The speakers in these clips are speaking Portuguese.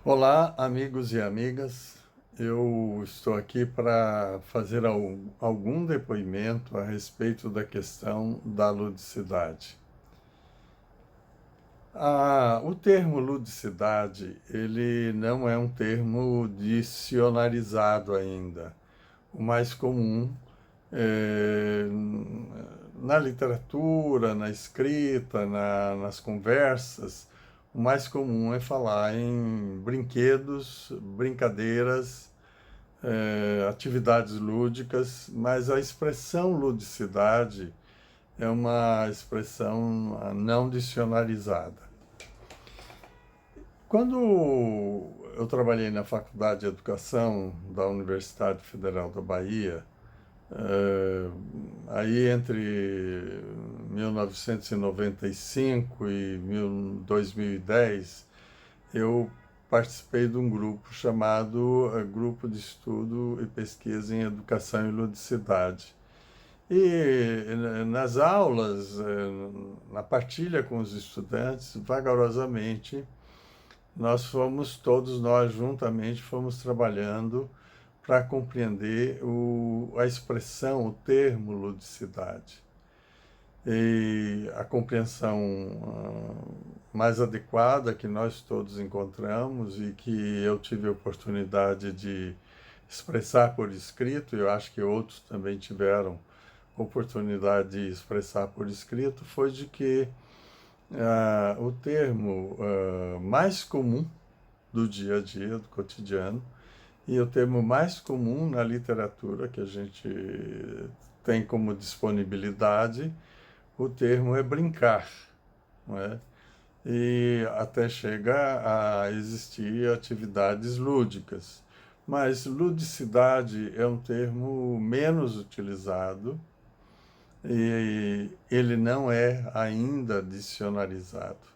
Olá, amigos e amigas. Eu estou aqui para fazer algum depoimento a respeito da questão da ludicidade. O termo ludicidade, ele não é um termo dicionarizado ainda. O mais comum é, na literatura, na escrita, nas conversas, o mais comum é falar em brinquedos, brincadeiras, atividades lúdicas, mas a expressão ludicidade é uma expressão não dicionarizada. Quando eu trabalhei na Faculdade de Educação da Universidade Federal da Bahia, aí entre 1995 e 2010, eu participei de um grupo chamado Grupo de Estudo e Pesquisa em Educação e Ludicidade. E nas aulas, na partilha com os estudantes, vagarosamente, todos nós juntamente fomos trabalhando para compreender a expressão, o termo ludicidade. E a compreensão mais adequada que nós todos encontramos e que eu tive a oportunidade de expressar por escrito, e eu acho que outros também tiveram oportunidade de expressar por escrito, foi de que o termo mais comum do dia a dia, do cotidiano, e o termo mais comum na literatura que a gente tem como disponibilidade, o termo é brincar, não é? E até chega a existir atividades lúdicas. Mas ludicidade é um termo menos utilizado e ele não é ainda dicionarizado.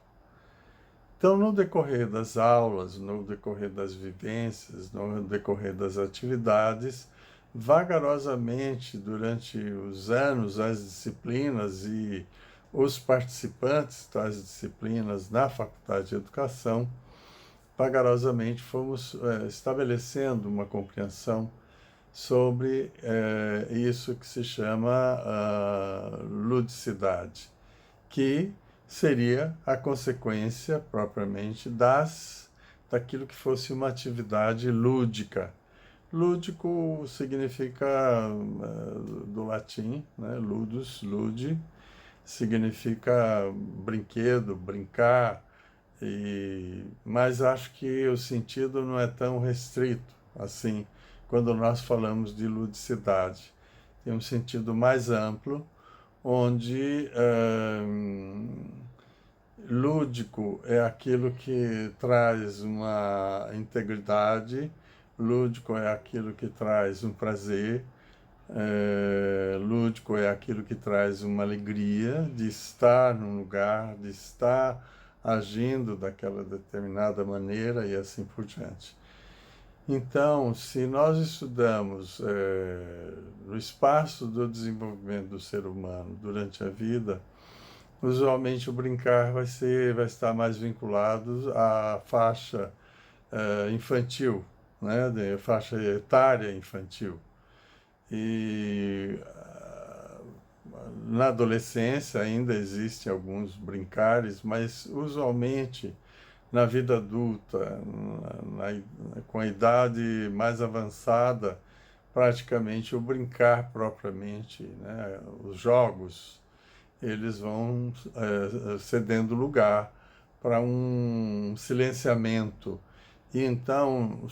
Então, no decorrer das aulas, no decorrer das vivências, no decorrer das atividades, vagarosamente, durante os anos, as disciplinas e os participantes das disciplinas na Faculdade de Educação, vagarosamente fomos estabelecendo uma compreensão sobre isso que se chama ludicidade, que seria a consequência propriamente daquilo que fosse uma atividade lúdica. Lúdico significa do latim, né, ludus, ludi, significa brinquedo, brincar, mas acho que o sentido não é tão restrito assim quando nós falamos de ludicidade. Tem um sentido mais amplo, onde lúdico é aquilo que traz uma integridade, lúdico é aquilo que traz um prazer, lúdico é aquilo que traz uma alegria de estar num lugar, de estar agindo daquela determinada maneira e assim por diante. Então, se nós estudamos no espaço do desenvolvimento do ser humano durante a vida, usualmente o brincar vai estar mais vinculado à faixa infantil, né, faixa etária infantil. E na adolescência ainda existem alguns brincares, mas usualmente na vida adulta, com a idade mais avançada, praticamente o brincar propriamente, né, os jogos, eles vão cedendo lugar para um silenciamento. E então,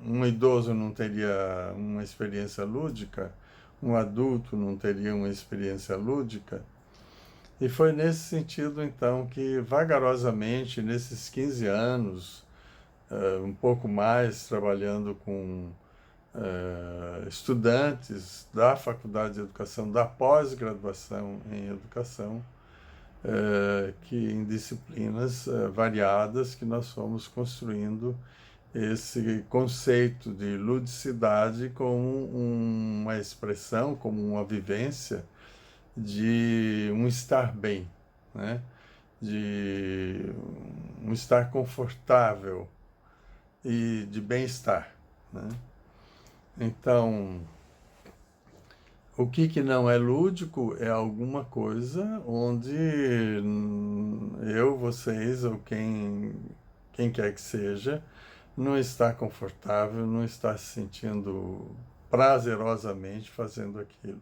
um idoso não teria uma experiência lúdica, um adulto não teria uma experiência lúdica. E foi nesse sentido, então, que vagarosamente, nesses 15 anos, um pouco mais, trabalhando com estudantes da Faculdade de Educação, da pós-graduação em Educação, que em disciplinas variadas que nós fomos construindo esse conceito de ludicidade como uma expressão, como uma vivência de um estar bem, né? De um estar confortável, e de bem-estar, né? Então, o que não é lúdico é alguma coisa onde eu, vocês ou quem quer que seja, não está confortável, não está se sentindo prazerosamente fazendo aquilo.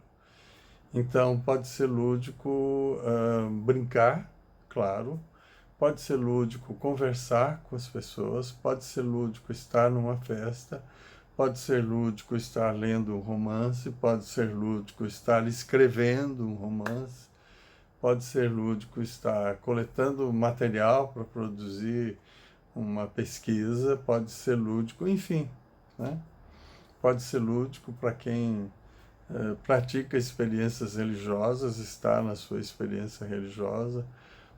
Então, pode ser lúdico brincar, claro. Pode ser lúdico conversar com as pessoas. Pode ser lúdico estar numa festa. Pode ser lúdico estar lendo um romance. Pode ser lúdico estar escrevendo um romance. Pode ser lúdico estar coletando material para produzir uma pesquisa. Pode ser lúdico, enfim, né? Pode ser lúdico para quem pratica experiências religiosas, está na sua experiência religiosa.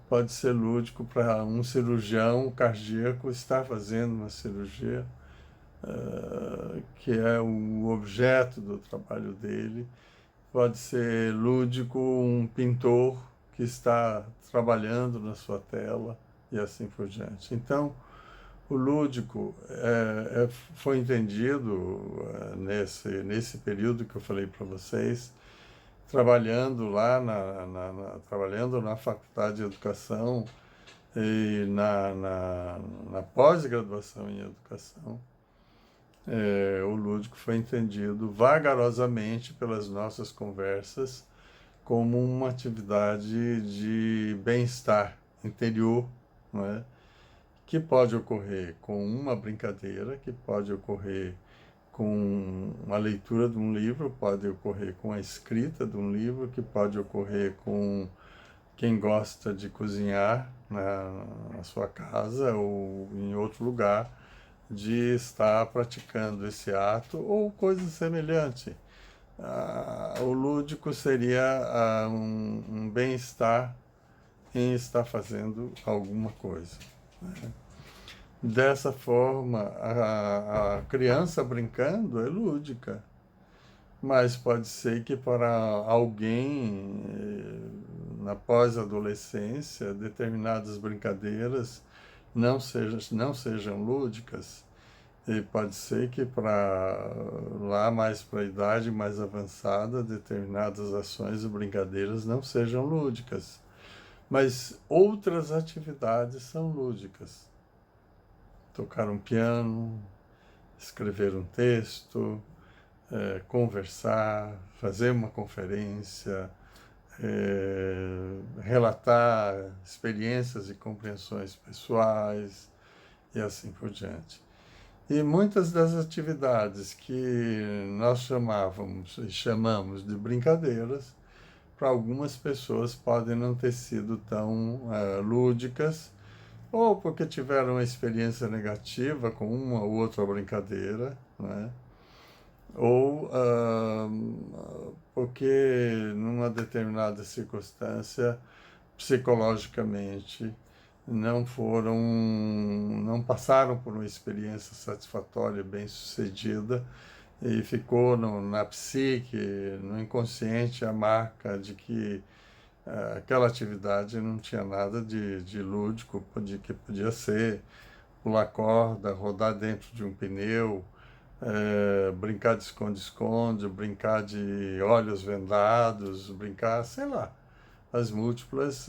Pode ser lúdico para um cirurgião cardíaco estar fazendo uma cirurgia, que é o objeto do trabalho dele. Pode ser lúdico um pintor que está trabalhando na sua tela e assim por diante. Então, o lúdico foi entendido nesse período que eu falei para vocês, trabalhando lá trabalhando na Faculdade de Educação e na pós-graduação em Educação. O lúdico foi entendido vagarosamente pelas nossas conversas como uma atividade de bem-estar interior, não é? Que pode ocorrer com uma brincadeira, que pode ocorrer com a leitura de um livro, pode ocorrer com a escrita de um livro, que pode ocorrer com quem gosta de cozinhar na sua casa ou em outro lugar, de estar praticando esse ato ou coisa semelhante. O lúdico seria um bem-estar em estar fazendo alguma coisa, né? Dessa forma, a criança brincando é lúdica, mas pode ser que para alguém na pós-adolescência determinadas brincadeiras não sejam lúdicas, e pode ser que para lá mais para a idade mais avançada determinadas ações e brincadeiras não sejam lúdicas, mas outras atividades são lúdicas. Tocar um piano, escrever um texto, conversar, fazer uma conferência, relatar experiências e compreensões pessoais e assim por diante. E muitas das atividades que nós chamávamos e chamamos de brincadeiras, para algumas pessoas podem não ter sido tão lúdicas, ou porque tiveram uma experiência negativa com uma ou outra brincadeira, né? Ou porque numa determinada circunstância, psicologicamente, não passaram por uma experiência satisfatória, bem-sucedida, e ficou na psique, no inconsciente, a marca de que aquela atividade não tinha nada de lúdico, que podia ser pular corda, rodar dentro de um pneu, brincar de esconde-esconde, brincar de olhos vendados, brincar, sei lá, as múltiplas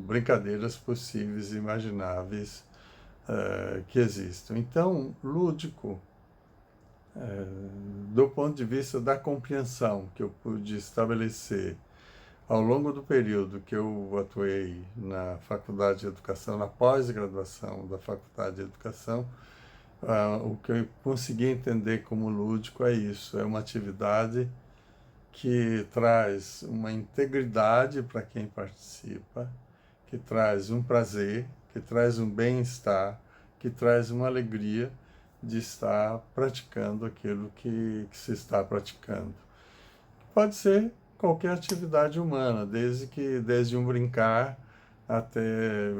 brincadeiras possíveis e imagináveis que existem. Então, lúdico, do ponto de vista da compreensão que eu pude estabelecer ao longo do período que eu atuei na Faculdade de Educação, na pós-graduação da Faculdade de Educação, o que eu consegui entender como lúdico é isso, é uma atividade que traz uma integridade para quem participa, que traz um prazer, que traz um bem-estar, que traz uma alegria de estar praticando aquilo que se está praticando. Pode ser qualquer atividade humana, desde um brincar até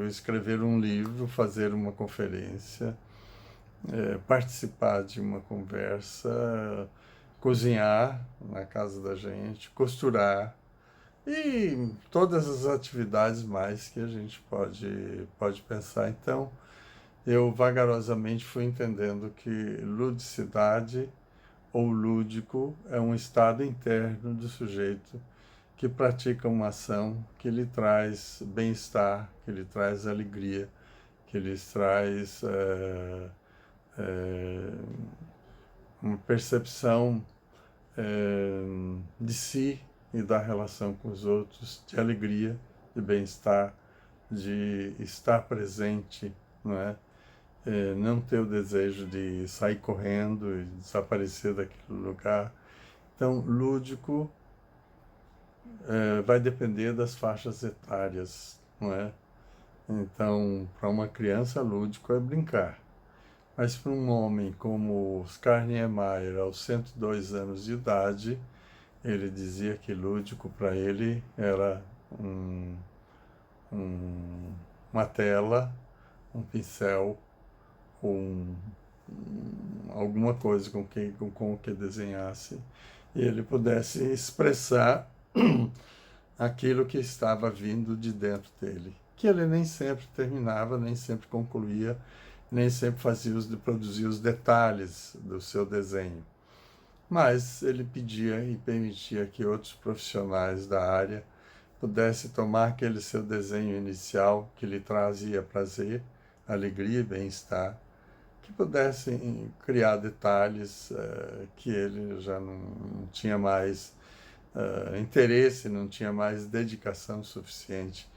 escrever um livro, fazer uma conferência, participar de uma conversa, cozinhar na casa da gente, costurar e todas as atividades mais que a gente pode pensar. Então, eu vagarosamente fui entendendo que ludicidade ou lúdico é um estado interno do sujeito que pratica uma ação que lhe traz bem-estar, que lhe traz alegria, que lhe traz uma percepção de si e da relação com os outros, de alegria, de bem-estar, de estar presente, não é? Não ter o desejo de sair correndo e desaparecer daquele lugar. Então, lúdico vai depender das faixas etárias, não é? Então, para uma criança, lúdico é brincar. Mas para um homem como Oscar Niemeyer, aos 102 anos de idade, ele dizia que lúdico para ele era uma tela, um pincel, alguma coisa com que desenhasse e ele pudesse expressar aquilo que estava vindo de dentro dele, que ele nem sempre terminava, nem sempre concluía, nem sempre produzia os detalhes do seu desenho. Mas ele pedia e permitia que outros profissionais da área pudessem tomar aquele seu desenho inicial que lhe trazia prazer, alegria e bem-estar, que pudessem criar detalhes que ele já não tinha mais interesse, não tinha mais dedicação suficiente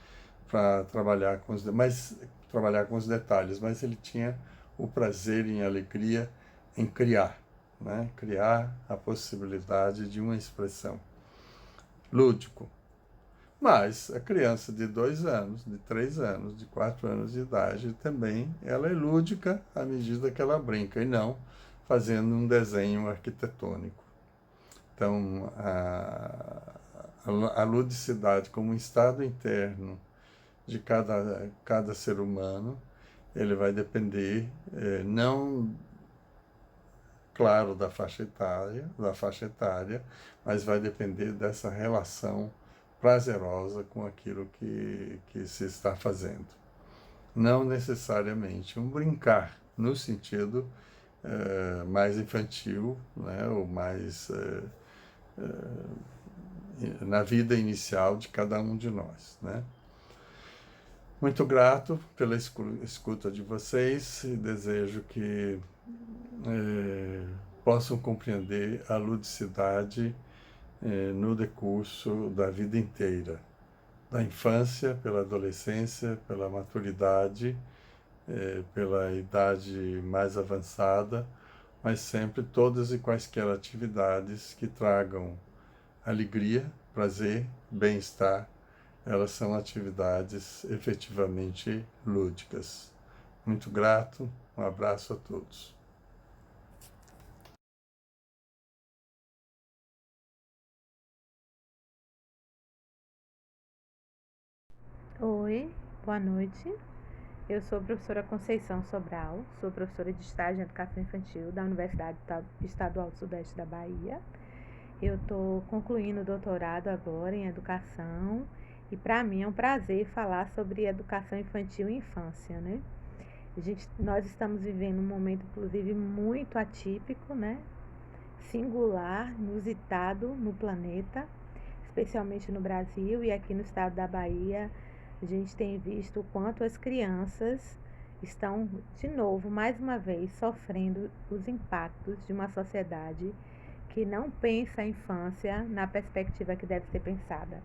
para trabalhar trabalhar com os detalhes, mas ele tinha o prazer e a alegria em criar, né? Criar a possibilidade de uma expressão. Lúdico. Mas a criança de 2 anos, de 3 anos, de 4 anos de idade também, ela é lúdica à medida que ela brinca e não fazendo um desenho arquitetônico. Então, a ludicidade como um estado interno de cada ser humano, ele vai depender, não, claro, da faixa etária, mas vai depender dessa relação prazerosa com aquilo que se está fazendo. Não necessariamente um brincar, no sentido mais infantil, né, ou mais na vida inicial de cada um de nós, né? Muito grato pela escuta de vocês e desejo que possam compreender a ludicidade no decurso da vida inteira, da infância, pela adolescência, pela maturidade, pela idade mais avançada, mas sempre todas e quaisquer atividades que tragam alegria, prazer, bem-estar, elas são atividades efetivamente lúdicas. Muito grato, um abraço a todos. Oi, boa noite. Eu sou a professora Conceição Sobral, sou professora de estágio em educação infantil da Universidade Estadual do Sudeste da Bahia. Eu estou concluindo o doutorado agora em educação e para mim é um prazer falar sobre educação infantil e infância, né? Nós estamos vivendo um momento, inclusive, muito atípico, né? Singular, inusitado no planeta, especialmente no Brasil e aqui no estado da Bahia. A gente tem visto o quanto as crianças estão, de novo, mais uma vez, sofrendo os impactos de uma sociedade que não pensa a infância na perspectiva que deve ser pensada.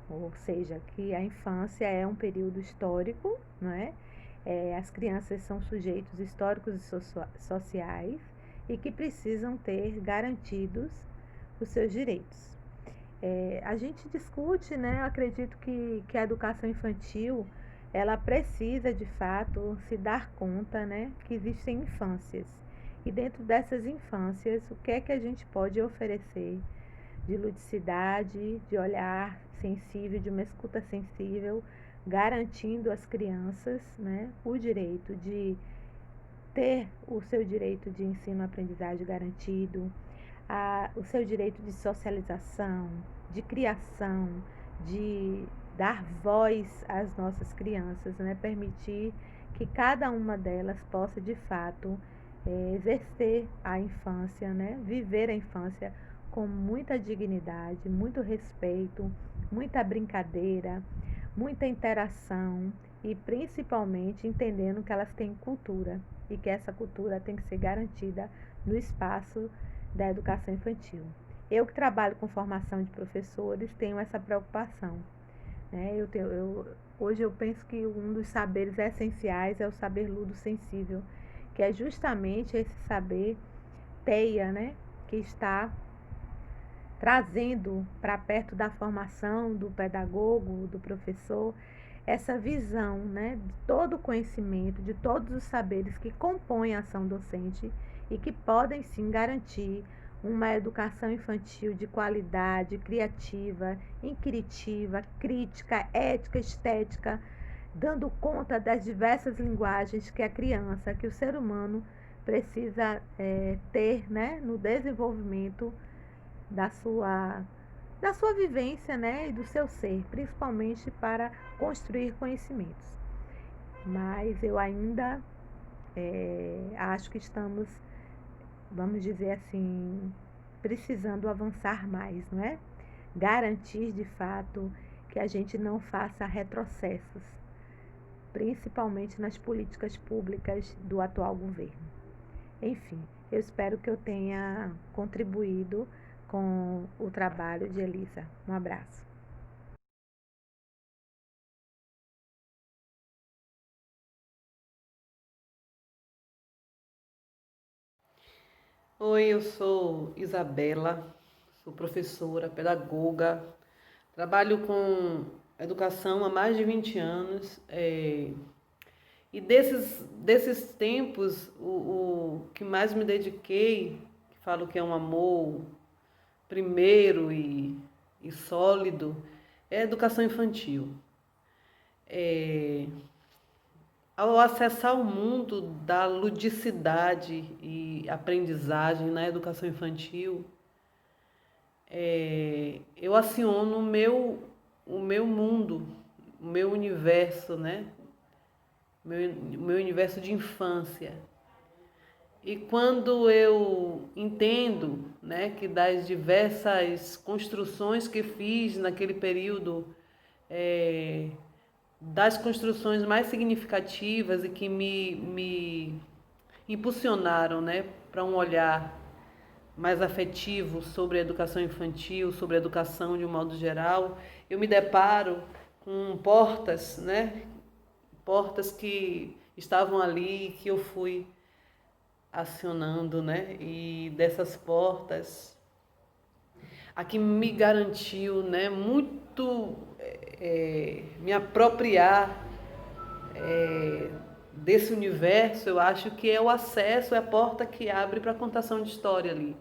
Ou seja, que a infância é um período histórico, não é? As crianças são sujeitos históricos e sociais e que precisam ter garantidos os seus direitos. A gente discute, né? Eu acredito que a educação infantil ela precisa de fato se dar conta, né, que existem infâncias e dentro dessas infâncias o que é que a gente pode oferecer de ludicidade, de olhar sensível, de uma escuta sensível, garantindo às crianças, né, o direito de ter o seu direito de ensino-aprendizagem garantido, o seu direito de socialização, de criação, de dar voz às nossas crianças, né? Permitir que que cada uma delas possa de fato exercer a infância, né? Viver a infância com muita dignidade, muito respeito, muita brincadeira, muita interação e principalmente entendendo que elas têm cultura e que essa cultura tem que ser garantida no espaço da educação infantil. Eu que trabalho com formação de professores tenho essa preocupação, né? Hoje eu penso que um dos saberes essenciais é o saber ludo-sensível, que é justamente esse saber teia, né? Que está trazendo para perto da formação do pedagogo, do professor, essa visão, né, de todo o conhecimento, de todos os saberes que compõem a ação docente e que podem sim garantir uma educação infantil de qualidade, criativa, inquiritiva, crítica, ética, estética, dando conta das diversas linguagens que a criança, que o ser humano precisa ter, né, no desenvolvimento da sua vivência, né, e do seu ser, principalmente para construir conhecimentos. Mas eu ainda acho que estamos, vamos dizer assim, precisando avançar mais, não é? Garantir de fato que a gente não faça retrocessos, principalmente nas políticas públicas do atual governo. Enfim, eu espero que eu tenha contribuído com o trabalho de Elisa. Um abraço. Oi, eu sou Isabela, sou professora, pedagoga, trabalho com educação há mais de 20 anos. E desses tempos, o que mais me dediquei, que falo que é um amor primeiro e sólido, é a educação infantil. Ao acessar o mundo da ludicidade e aprendizagem na educação infantil, eu aciono o meu mundo, o meu universo, né? O meu universo de infância. E quando eu entendo, né, que das diversas construções que fiz naquele período, das construções mais significativas e que me impulsionaram, né, para um olhar mais afetivo sobre a educação infantil, sobre a educação de um modo geral, eu me deparo com portas, né, portas que estavam ali, que eu fui acionando, né, e dessas portas, a que me garantiu, né, muito me apropriar desse universo, eu acho que é o acesso, é a porta que abre para a contação de história ali.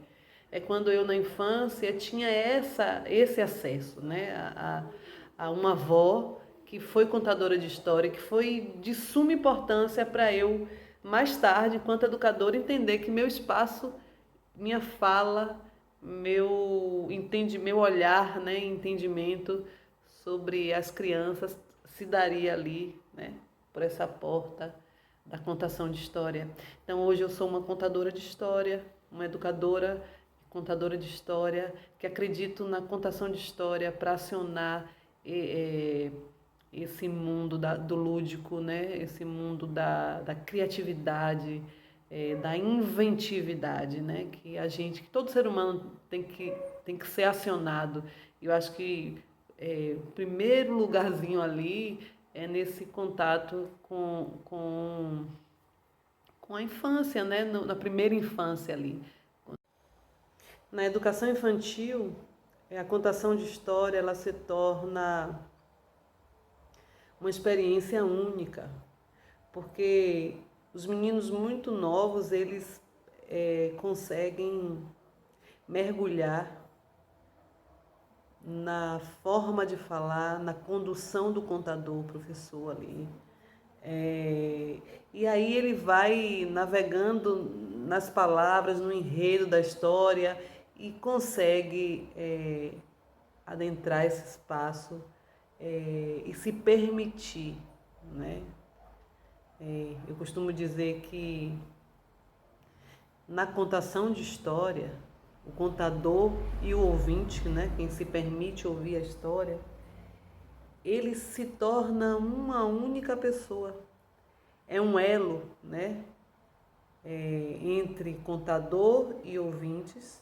É quando eu na infância tinha esse acesso, né, a uma avó que foi contadora de história, que foi de suma importância para eu mais tarde, enquanto educadora, entender que meu espaço, minha fala, meu olhar, né, entendimento sobre as crianças se daria ali, né, por essa porta da contação de história. Então hoje eu sou uma contadora de história, uma educadora, contadora de história, que acredito na contação de história para acionar esse mundo do lúdico, né? Esse mundo da criatividade, da inventividade, né? Que todo ser humano tem que ser acionado. Eu acho que o primeiro lugarzinho ali é nesse contato com a infância, né? Na primeira infância ali. Na educação infantil, a contação de história ela se torna uma experiência única, porque os meninos muito novos eles conseguem mergulhar na forma de falar, na condução do contador, o professor ali. E aí ele vai navegando nas palavras, no enredo da história e consegue adentrar esse espaço e se permitir, né, Eu costumo dizer que na contação de história, o contador e o ouvinte, né, quem se permite ouvir a história, ele se torna uma única pessoa. É um elo, né, entre contador e ouvintes,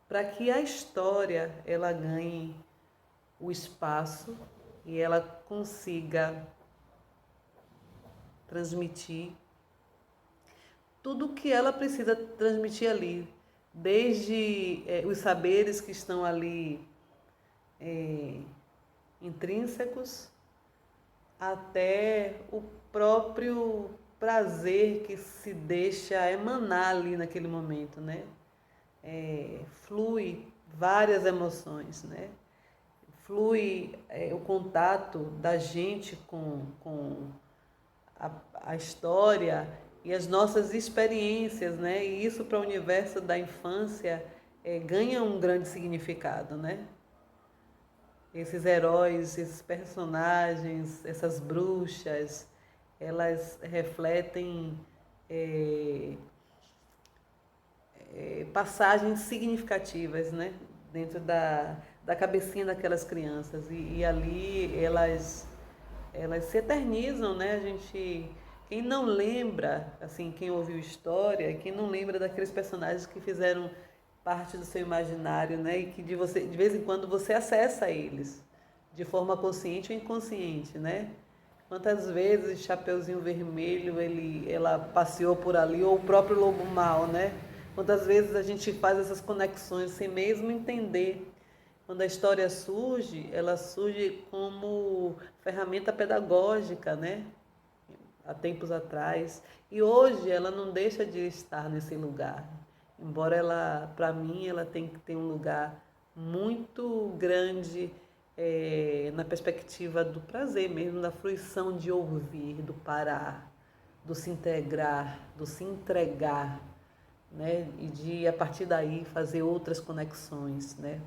para que a história ela ganhe o espaço e ela consiga transmitir tudo o que ela precisa transmitir ali, desde os saberes que estão ali intrínsecos, até o próprio prazer que se deixa emanar ali naquele momento, né? Flui várias emoções, né? Flui o contato da gente com a história e as nossas experiências, né? E isso para o universo da infância ganha um grande significado, né? Esses heróis, esses personagens, essas bruxas, elas refletem passagens significativas, né? Dentro da cabecinha daquelas crianças. E ali elas se eternizam, né? Quem não lembra, assim, quem ouviu história, quem não lembra daqueles personagens que fizeram parte do seu imaginário, né? E que de vez em quando você acessa eles, de forma consciente ou inconsciente, né? Quantas vezes Chapeuzinho Vermelho ela passeou por ali, ou o próprio Lobo Mau, né? Quantas vezes a gente faz essas conexões sem mesmo entender. Quando a história surge, ela surge como ferramenta pedagógica, né? Há tempos atrás. E hoje ela não deixa de estar nesse lugar. Embora ela, para mim, ela tem que ter um lugar muito grande na perspectiva do prazer mesmo, da fruição de ouvir, do parar, do se integrar, do se entregar, né? E de, a partir daí, fazer outras conexões, né?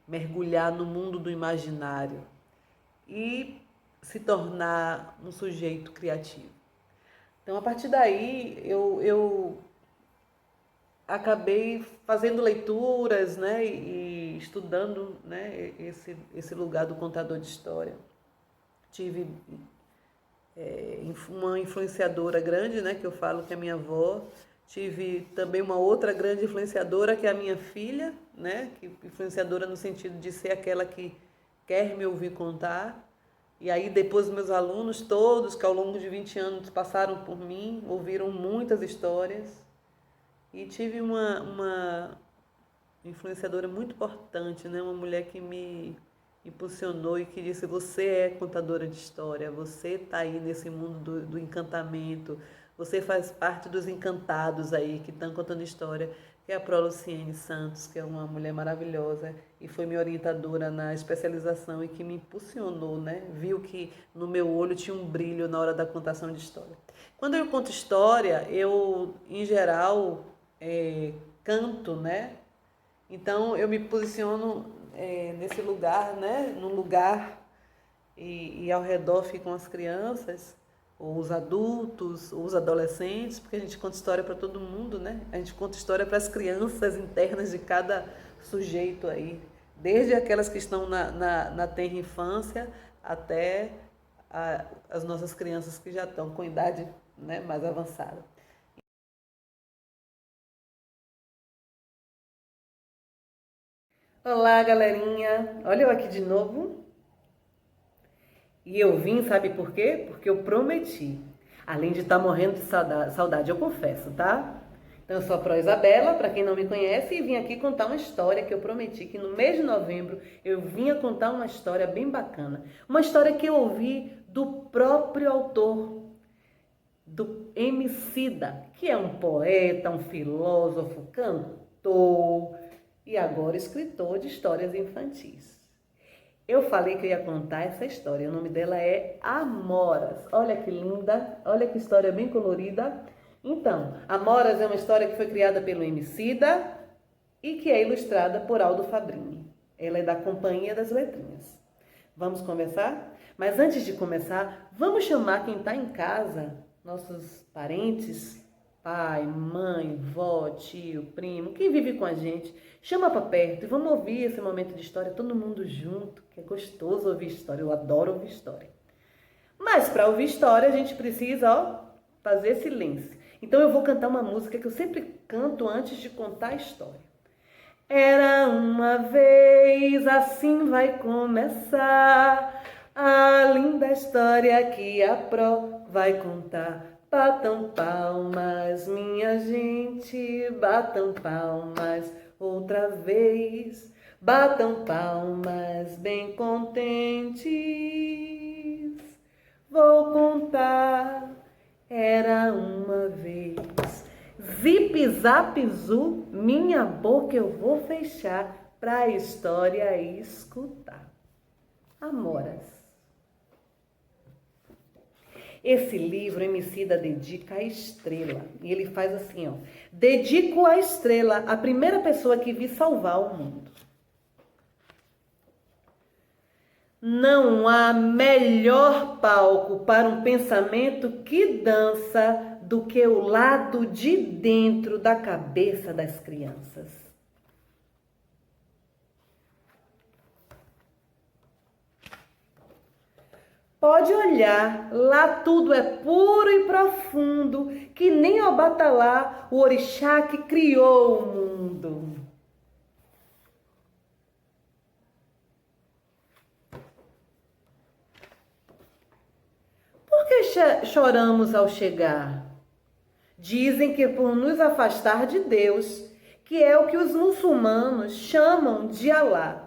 Mergulhar no mundo do imaginário e se tornar um sujeito criativo. Então, a partir daí, eu acabei fazendo leituras, né, e estudando, né, esse lugar do contador de história. Tive uma influenciadora grande, né, que eu falo que é minha avó. Tive também uma outra grande influenciadora, que é a minha filha, né, que influenciadora no sentido de ser aquela que quer me ouvir contar. E aí depois meus alunos todos, que ao longo de 20 anos passaram por mim, ouviram muitas histórias. E tive uma influenciadora muito importante, né? Uma mulher que me impulsionou e que disse: você é contadora de história, você está aí nesse mundo do encantamento, você faz parte dos encantados aí que estão contando história, que é a Proluciene Santos, que é uma mulher maravilhosa e foi minha orientadora na especialização e que me impulsionou, né? Viu que no meu olho tinha um brilho na hora da contação de história. Quando eu conto história, eu, em geral, canto, né? Então eu me posiciono nesse lugar, né? Num lugar e ao redor ficam as crianças, ou os adultos, ou os adolescentes, porque a gente conta história para todo mundo, né? A gente conta história para as crianças internas de cada sujeito aí, desde aquelas que estão na tenra infância até as nossas crianças que já estão com idade, né, mais avançada. Olá, galerinha! Olha eu aqui de novo. E eu vim, sabe por quê? Porque eu prometi. Além de estar morrendo de saudade, eu confesso, tá? Então, eu sou a Pro Isabela, para quem não me conhece, e vim aqui contar uma história que eu prometi que no mês de novembro eu vinha contar uma história bem bacana. Uma história que eu ouvi do próprio autor, do Emicida, que é um poeta, um filósofo, cantor e agora escritor de histórias infantis. Eu falei que eu ia contar essa história, o nome dela é Amoras. Olha que linda, olha que história bem colorida. Então, Amoras é uma história que foi criada pelo Emicida e que é ilustrada por Aldo Fabrini. Ela é da Companhia das Letrinhas. Vamos conversar? Mas antes de começar, vamos chamar quem está em casa, nossos parentes, pai, mãe, vó, tio, primo, quem vive com a gente. Chama para perto e vamos ouvir esse momento de história, todo mundo junto, que é gostoso ouvir história, eu adoro ouvir história. Mas para ouvir história a gente precisa, fazer silêncio. Então eu vou cantar uma música que eu sempre canto antes de contar a história. Era uma vez, assim vai começar a linda história que a Pro vai contar. Batam palmas, minha gente, batam palmas outra vez. Batam palmas bem contentes. Vou contar, era uma vez. Zip, zap, zu, minha boca eu vou fechar pra história escutar. Amoras. Esse livro Emicida dedica à estrela. E ele faz assim, Dedico à estrela, a primeira pessoa que vi salvar o mundo. Não há melhor palco para um pensamento que dança do que o lado de dentro da cabeça das crianças. Pode olhar, lá tudo é puro e profundo, que nem Obatalá, o orixá que criou o mundo. Por que choramos ao chegar? Dizem que por nos afastar de Deus, que é o que os muçulmanos chamam de Alá.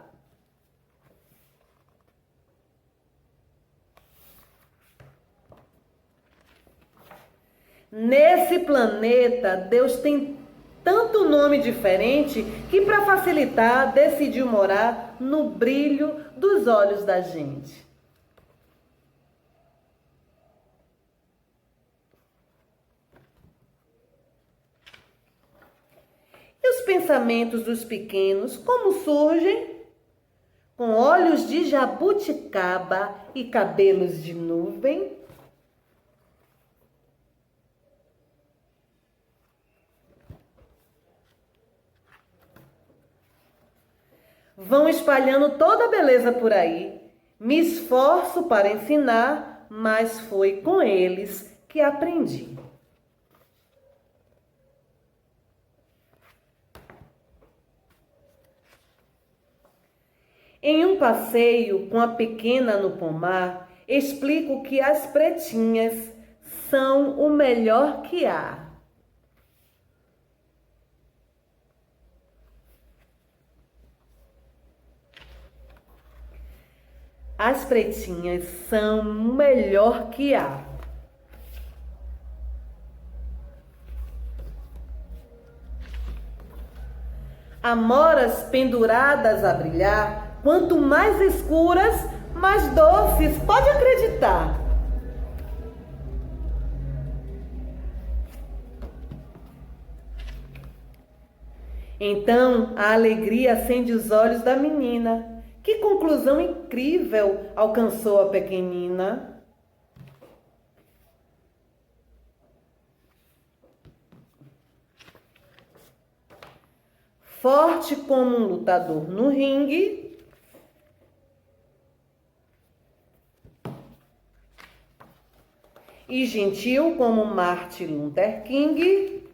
Nesse planeta, Deus tem tanto nome diferente que, para facilitar, decidiu morar no brilho dos olhos da gente. E os pensamentos dos pequenos, como surgem? Com olhos de jabuticaba e cabelos de nuvem? Vão espalhando toda a beleza por aí. Me esforço para ensinar, mas foi com eles que aprendi. Em um passeio com a pequena no pomar, explico que as pretinhas são o melhor que há. As pretinhas são o melhor que há. Amoras penduradas a brilhar, quanto mais escuras, mais doces, pode acreditar. Então a alegria acende os olhos da menina. Que conclusão incrível alcançou a pequenina. Forte como um lutador no ringue, e gentil como Martin Luther King,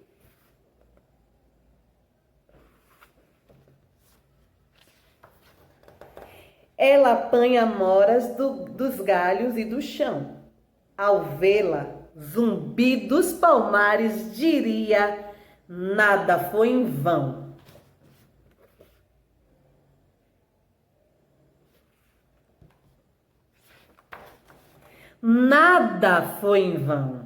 ela apanha amoras dos galhos e do chão. Ao vê-la, Zumbi dos Palmares diria: nada foi em vão. Nada foi em vão.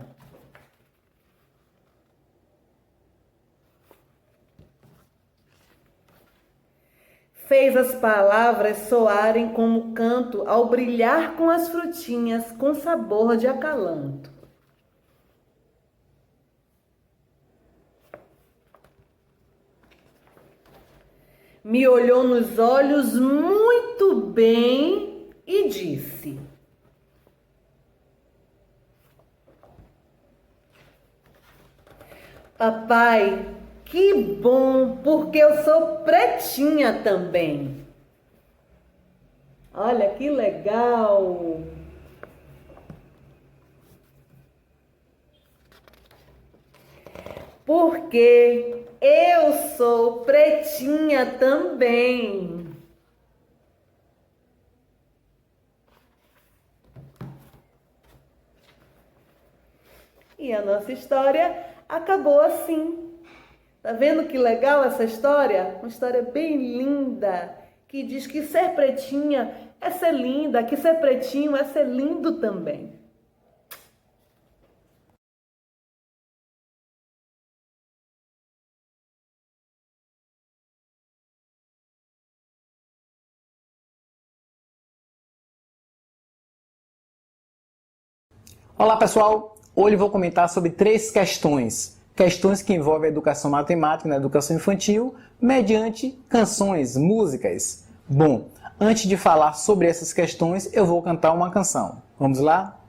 Fez as palavras soarem como canto ao brilhar com as frutinhas com sabor de acalanto. Me olhou nos olhos muito bem e disse: Papai, que bom, porque eu sou pretinha também. Olha que legal! Porque eu sou pretinha também. E a nossa história acabou assim. Tá vendo que legal essa história? Uma história bem linda, que diz que ser pretinha é ser linda, que ser pretinho é ser lindo também. Olá pessoal, hoje vou comentar sobre 3 questões que envolvem a educação matemática na educação infantil mediante canções, músicas. Bom, antes de falar sobre essas questões, eu vou cantar uma canção. Vamos lá?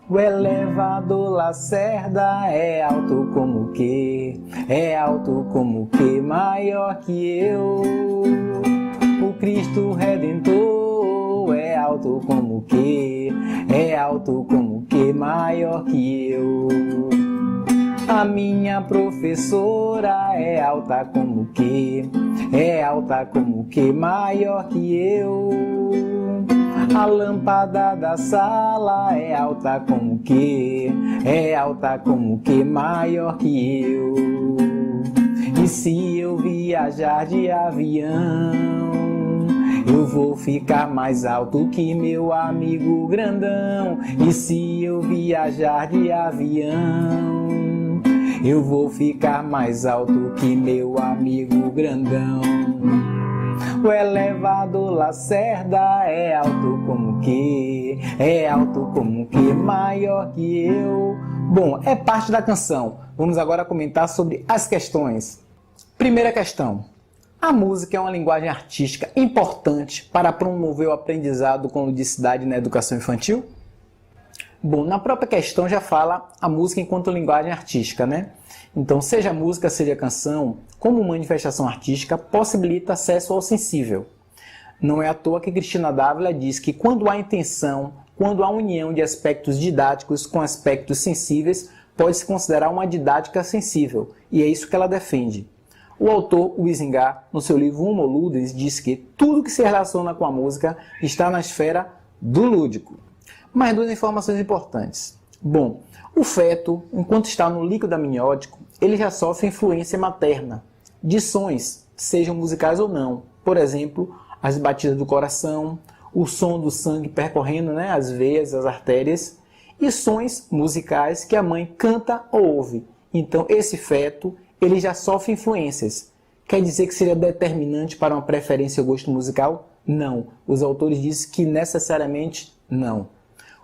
O elevador Lacerda é alto como que, maior que eu. O Cristo Redentor é alto como que, maior que eu. A minha professora é alta como que, maior que eu. A lâmpada da sala é alta como que, maior que eu. E se eu viajar de avião, eu vou ficar mais alto que meu amigo grandão. E se eu viajar de avião, eu vou ficar mais alto que meu amigo grandão. O elevador Lacerda é alto como que, maior que eu. Bom, é parte da canção. Vamos agora comentar sobre as questões. Primeira questão. A música é uma linguagem artística importante para promover o aprendizado com ludicidade na educação infantil? Bom, na própria questão já fala a música enquanto linguagem artística, né? Então, seja música, seja canção, como manifestação artística, possibilita acesso ao sensível. Não é à toa que Cristina Dávila diz que quando há intenção, quando há união de aspectos didáticos com aspectos sensíveis, pode-se considerar uma didática sensível, e é isso que ela defende. O autor, Huizinga, no seu livro Homo Ludens, diz que tudo que se relaciona com a música está na esfera do lúdico. Mais 2 informações importantes. Bom, o feto, enquanto está no líquido amniótico, ele já sofre influência materna, de sons, sejam musicais ou não. Por exemplo, as batidas do coração, o som do sangue percorrendo, as veias, as artérias, e sons musicais que a mãe canta ou ouve. Então, esse feto, ele já sofre influências. Quer dizer que seria determinante para uma preferência ou gosto musical? Não. Os autores dizem que necessariamente não.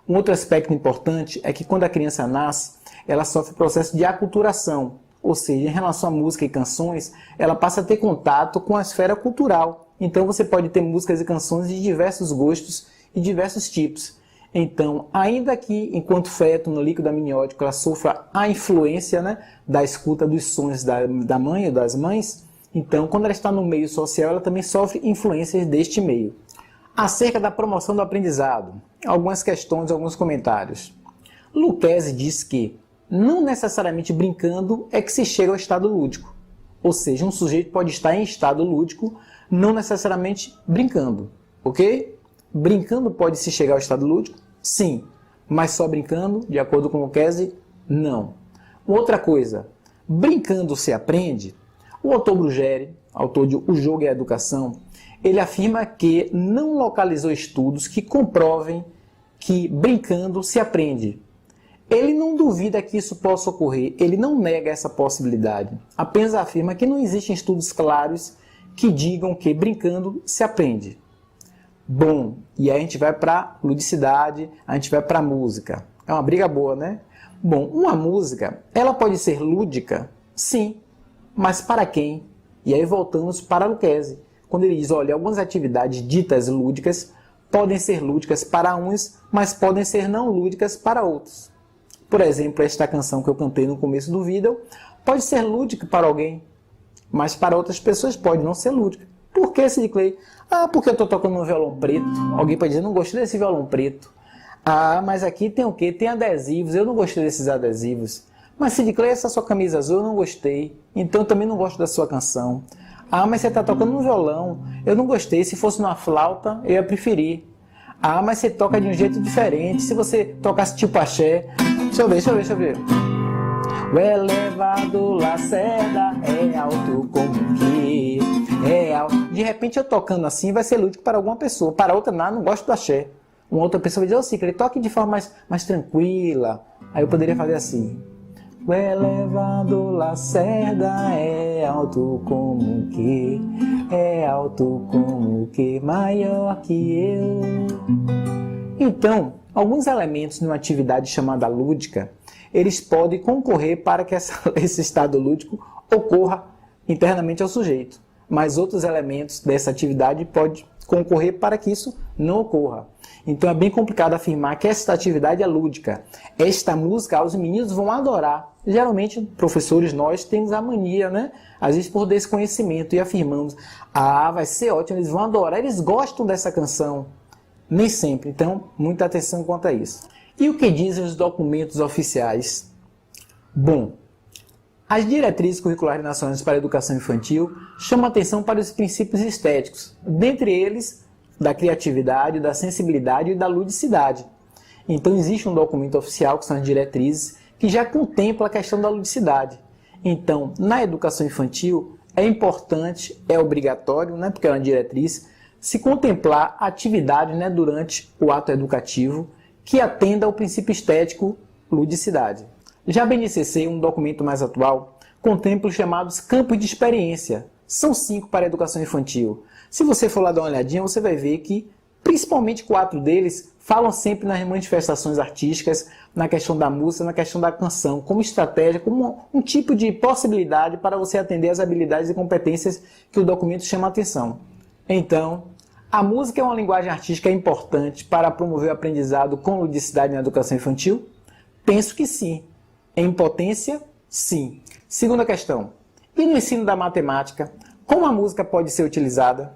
Um outro aspecto importante é que quando a criança nasce, ela sofre o processo de aculturação, ou seja, em relação à música e canções, ela passa a ter contato com a esfera cultural. Então você pode ter músicas e canções de diversos gostos e diversos tipos. Então, ainda que enquanto feto no líquido amniótico ela sofra a influência da escuta dos sons da mãe ou das mães, então quando ela está no meio social ela também sofre influências deste meio. Acerca da promoção do aprendizado, algumas questões, alguns comentários. Lucchesi diz que não necessariamente brincando é que se chega ao estado lúdico. Ou seja, um sujeito pode estar em estado lúdico, não necessariamente brincando. Ok? Brincando pode se chegar ao estado lúdico? Sim. Mas só brincando, de acordo com Lucchesi, não. Outra coisa, brincando se aprende? O autor Bruggeri, autor de O Jogo e a Educação, ele afirma que não localizou estudos que comprovem que brincando se aprende. Ele não duvida que isso possa ocorrer, ele não nega essa possibilidade, apenas afirma que não existem estudos claros que digam que brincando se aprende. Bom, e aí a gente vai para ludicidade, a gente vai para música. É uma briga boa, né? Bom, uma música, ela pode ser lúdica? Sim, mas para quem? E aí voltamos para Lucchesi, quando ele diz, olha, algumas atividades ditas lúdicas podem ser lúdicas para uns, mas podem ser não lúdicas para outros. Por exemplo, esta canção que eu cantei no começo do vídeo pode ser lúdica para alguém, mas para outras pessoas pode não ser lúdica. Por que, Sid Clay? Porque eu estou tocando um violão preto. Alguém pode dizer, não gostei desse violão preto. Mas aqui tem o quê? Tem adesivos, eu não gostei desses adesivos. Mas Sid Clay, essa sua camisa azul eu não gostei, então eu também não gosto da sua canção. Mas você está tocando um violão, eu não gostei, se fosse numa flauta eu ia preferir. Mas você toca de um jeito diferente, se você tocasse tipo axé. Deixa eu ver. O elevado Lacerda é alto como que é alto. De repente eu tocando assim vai ser lúdico para alguma pessoa, para outra não gosto do axé. Uma outra pessoa vai dizer, ele toque de forma mais tranquila. Aí eu poderia fazer assim. O elevado Lacerda é alto como que, é alto como que, maior que eu. Então, alguns elementos numa atividade chamada lúdica, eles podem concorrer para que esse estado lúdico ocorra internamente ao sujeito. Mas outros elementos dessa atividade podem concorrer para que isso não ocorra. Então é bem complicado afirmar que esta atividade é lúdica. Esta música os meninos vão adorar. Geralmente, professores, nós temos a mania, né? Às vezes por desconhecimento, e afirmamos, vai ser ótimo, eles vão adorar, eles gostam dessa canção. Nem sempre, então, muita atenção quanto a isso. E o que dizem os documentos oficiais? Bom, as diretrizes curriculares nacionais para a educação infantil chamam atenção para os princípios estéticos, dentre eles, da criatividade, da sensibilidade e da ludicidade. Então existe um documento oficial, que são as diretrizes, que já contempla a questão da ludicidade. Então, na educação infantil, é importante, é obrigatório, né, porque é uma diretriz, se contemplar a atividade, né, durante o ato educativo que atenda ao princípio estético ludicidade. Já a BNCC, um documento mais atual, contempla os chamados campos de experiência. São 5 para a educação infantil. Se você for lá dar uma olhadinha, você vai ver que principalmente 4 deles falam sempre nas manifestações artísticas, na questão da música, na questão da canção, como estratégia, como um tipo de possibilidade para você atender às habilidades e competências que o documento chama a atenção. Então, a música é uma linguagem artística importante para promover o aprendizado com ludicidade na educação infantil? Penso que sim. Em potência, sim. Segunda questão. E no ensino da matemática, como a música pode ser utilizada?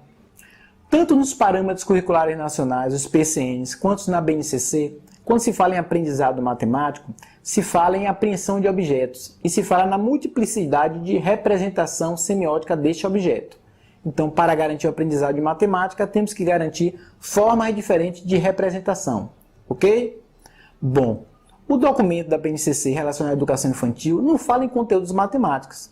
Tanto nos parâmetros curriculares nacionais, os PCNs, quanto na BNCC, quando se fala em aprendizado matemático, se fala em apreensão de objetos e se fala na multiplicidade de representação semiótica deste objeto. Então, para garantir o aprendizado de matemática, temos que garantir formas diferentes de representação. Ok? Bom, o documento da BNCC relacionado à educação infantil não fala em conteúdos matemáticos.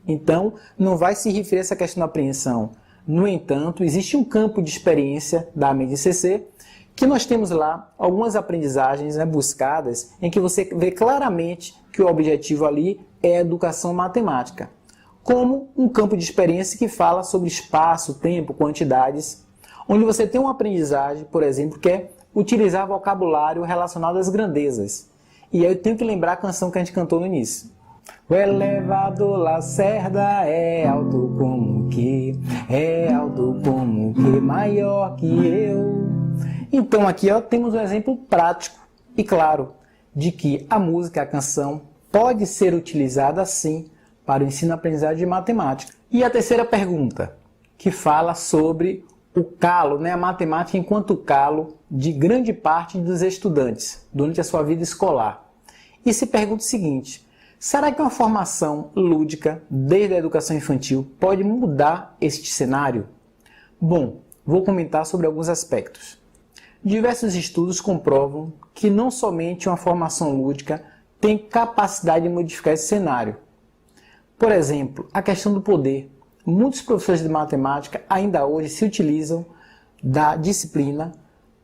Então, não vai se referir a essa questão da apreensão. No entanto, existe um campo de experiência da BNCC que nós temos lá algumas aprendizagens, né, buscadas em que você vê claramente que o objetivo ali é a educação matemática, como um campo de experiência que fala sobre espaço, tempo, quantidades, onde você tem uma aprendizagem, por exemplo, que é utilizar vocabulário relacionado às grandezas. E aí eu tenho que lembrar a canção que a gente cantou no início. O elevado Lacerda é alto como que, é alto como que, maior que eu. Então aqui temos um exemplo prático e claro de que a música, a canção, pode ser utilizada sim para o ensino e aprendizagem de matemática. E a terceira pergunta, que fala sobre o calo, né, a matemática enquanto calo de grande parte dos estudantes durante a sua vida escolar. E se pergunta o seguinte: será que uma formação lúdica desde a educação infantil pode mudar este cenário? Bom, vou comentar sobre alguns aspectos. Diversos estudos comprovam que não somente uma formação lúdica tem capacidade de modificar esse cenário. Por exemplo, a questão do poder. Muitos professores de matemática ainda hoje se utilizam da disciplina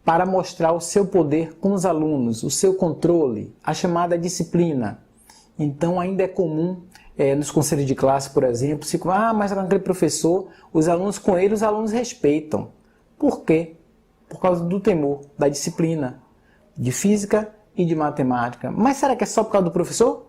para mostrar o seu poder com os alunos, o seu controle, a chamada disciplina. Então ainda é comum nos conselhos de classe, por exemplo, se mas aquele professor, os alunos com ele, os alunos respeitam. Por quê? Por causa do temor, da disciplina, de física e de matemática. Mas será que é só por causa do professor?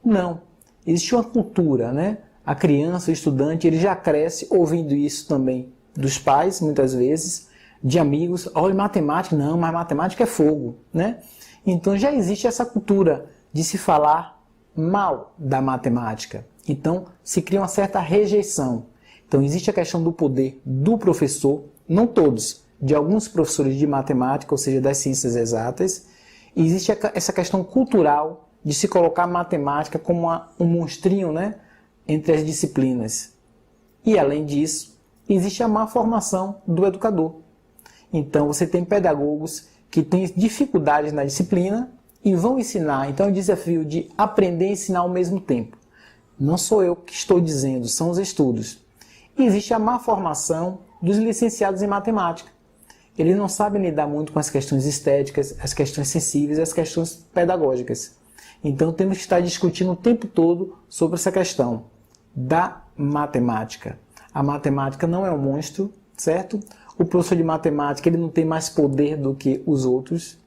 Não. Existe uma cultura, né? A criança, o estudante, ele já cresce ouvindo isso também dos pais, muitas vezes, de amigos, olha, matemática, não, mas matemática é fogo, né? Então já existe essa cultura de se falar mal da matemática. Então se cria uma certa rejeição. Então existe a questão do poder do professor, não todos, de alguns professores de matemática, ou seja, das ciências exatas. E existe essa questão cultural de se colocar a matemática como um monstrinho, né, entre as disciplinas. E além disso, existe a má formação do educador. Então você tem pedagogos que têm dificuldades na disciplina e vão ensinar. Então é um desafio de aprender e ensinar ao mesmo tempo. Não sou eu que estou dizendo, são os estudos. E existe a má formação dos licenciados em matemática. Eles não sabem lidar muito com as questões estéticas, as questões sensíveis, as questões pedagógicas. Então temos que estar discutindo o tempo todo sobre essa questão da matemática. A matemática não é um monstro, certo? O professor de matemática ele não tem mais poder do que os outros.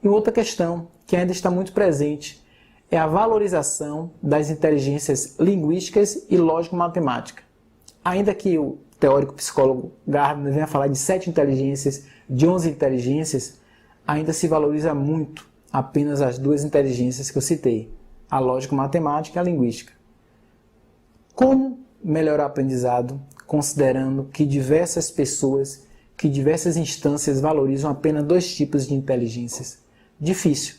E outra questão que ainda está muito presente é a valorização das inteligências linguísticas e lógico-matemática. Ainda que o teórico psicólogo Gardner venha falar de 7 inteligências, de 11 inteligências, ainda se valoriza muito apenas as 2 inteligências que eu citei, a lógico-matemática e a linguística. Como melhorar o aprendizado, considerando que diversas pessoas, que diversas instâncias valorizam apenas 2 tipos de inteligências? Difícil.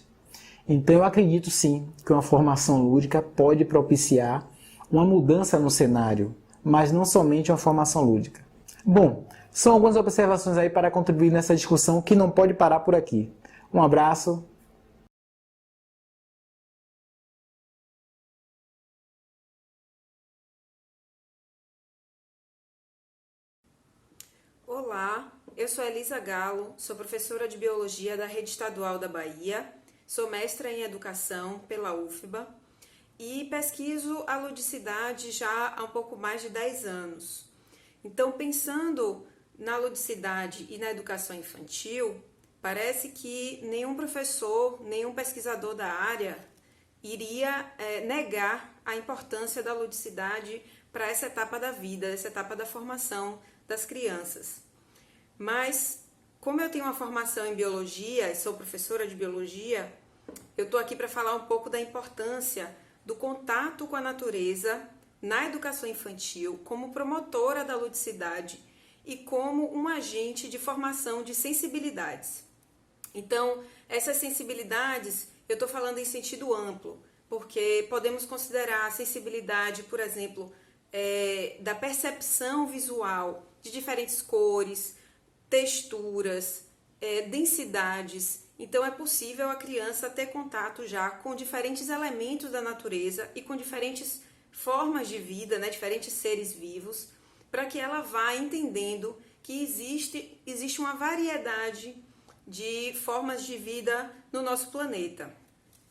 Então eu acredito sim que uma formação lúdica pode propiciar uma mudança no cenário, mas não somente uma formação lúdica. Bom, são algumas observações aí para contribuir nessa discussão que não pode parar por aqui. Um abraço. Olá, eu sou Elisa Galo, sou professora de Biologia da Rede Estadual da Bahia, sou mestra em Educação pela UFBA e pesquiso a ludicidade já há um pouco mais de 10 anos. Então, pensando na ludicidade e na educação infantil, parece que nenhum professor, nenhum pesquisador da área iria negar a importância da ludicidade para essa etapa da vida, essa etapa da formação das crianças. Mas, como eu tenho uma formação em biologia e sou professora de biologia, eu estou aqui para falar um pouco da importância do contato com a natureza na educação infantil como promotora da ludicidade e como um agente de formação de sensibilidades. Então, essas sensibilidades, eu estou falando em sentido amplo, porque podemos considerar a sensibilidade, por exemplo, da percepção visual de diferentes cores, texturas, densidades. Então é possível a criança ter contato já com diferentes elementos da natureza e com diferentes formas de vida, né, diferentes seres vivos, para que ela vá entendendo que existe uma variedade de formas de vida no nosso planeta.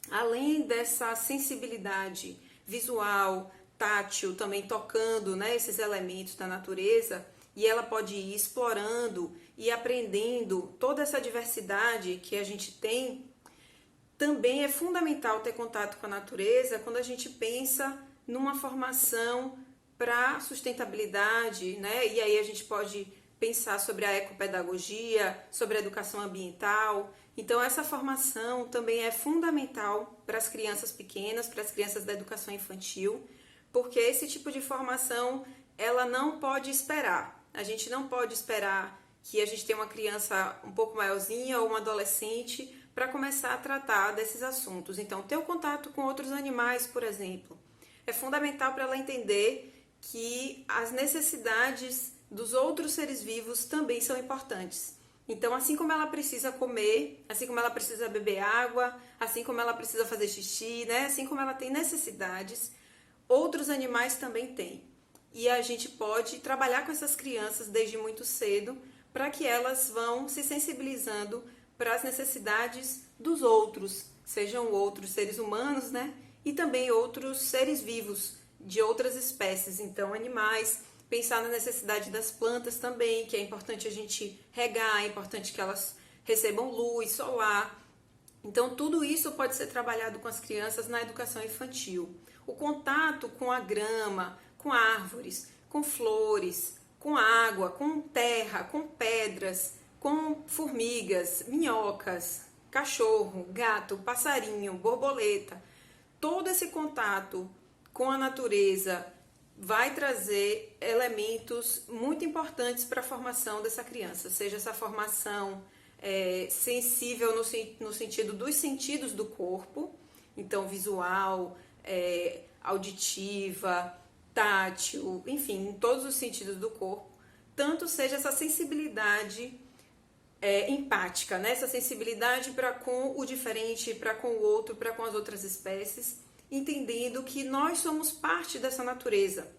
Além dessa sensibilidade visual, tátil, também tocando, né, esses elementos da natureza, e ela pode ir explorando e aprendendo toda essa diversidade que a gente tem. Também é fundamental ter contato com a natureza quando a gente pensa numa formação para sustentabilidade, né? E aí a gente pode pensar sobre a ecopedagogia, sobre a educação ambiental. Então essa formação também é fundamental para as crianças pequenas, para as crianças da educação infantil, porque esse tipo de formação ela não pode esperar. A gente não pode esperar que a gente tenha uma criança um pouco maiorzinha ou uma adolescente para começar a tratar desses assuntos. Então, ter o contato com outros animais, por exemplo, é fundamental para ela entender que as necessidades dos outros seres vivos também são importantes. Então, assim como ela precisa comer, assim como ela precisa beber água, assim como ela precisa fazer xixi, né? Assim como ela tem necessidades, outros animais também têm. E a gente pode trabalhar com essas crianças desde muito cedo para que elas vão se sensibilizando para as necessidades dos outros, sejam outros seres humanos, né? E também outros seres vivos de outras espécies, então animais, pensar na necessidade das plantas também, que é importante a gente regar, é importante que elas recebam luz solar. Então tudo isso pode ser trabalhado com as crianças na educação infantil. O contato com a grama, com árvores, com flores, com água, com terra, com pedras, com formigas, minhocas, cachorro, gato, passarinho, borboleta. Todo esse contato com a natureza vai trazer elementos muito importantes para a formação dessa criança, seja essa formação sensível no sentido dos sentidos do corpo, então visual, auditiva, tátil, enfim, em todos os sentidos do corpo, tanto seja essa sensibilidade empática, né? Essa sensibilidade para com o diferente, para com o outro, para com as outras espécies, entendendo que nós somos parte dessa natureza.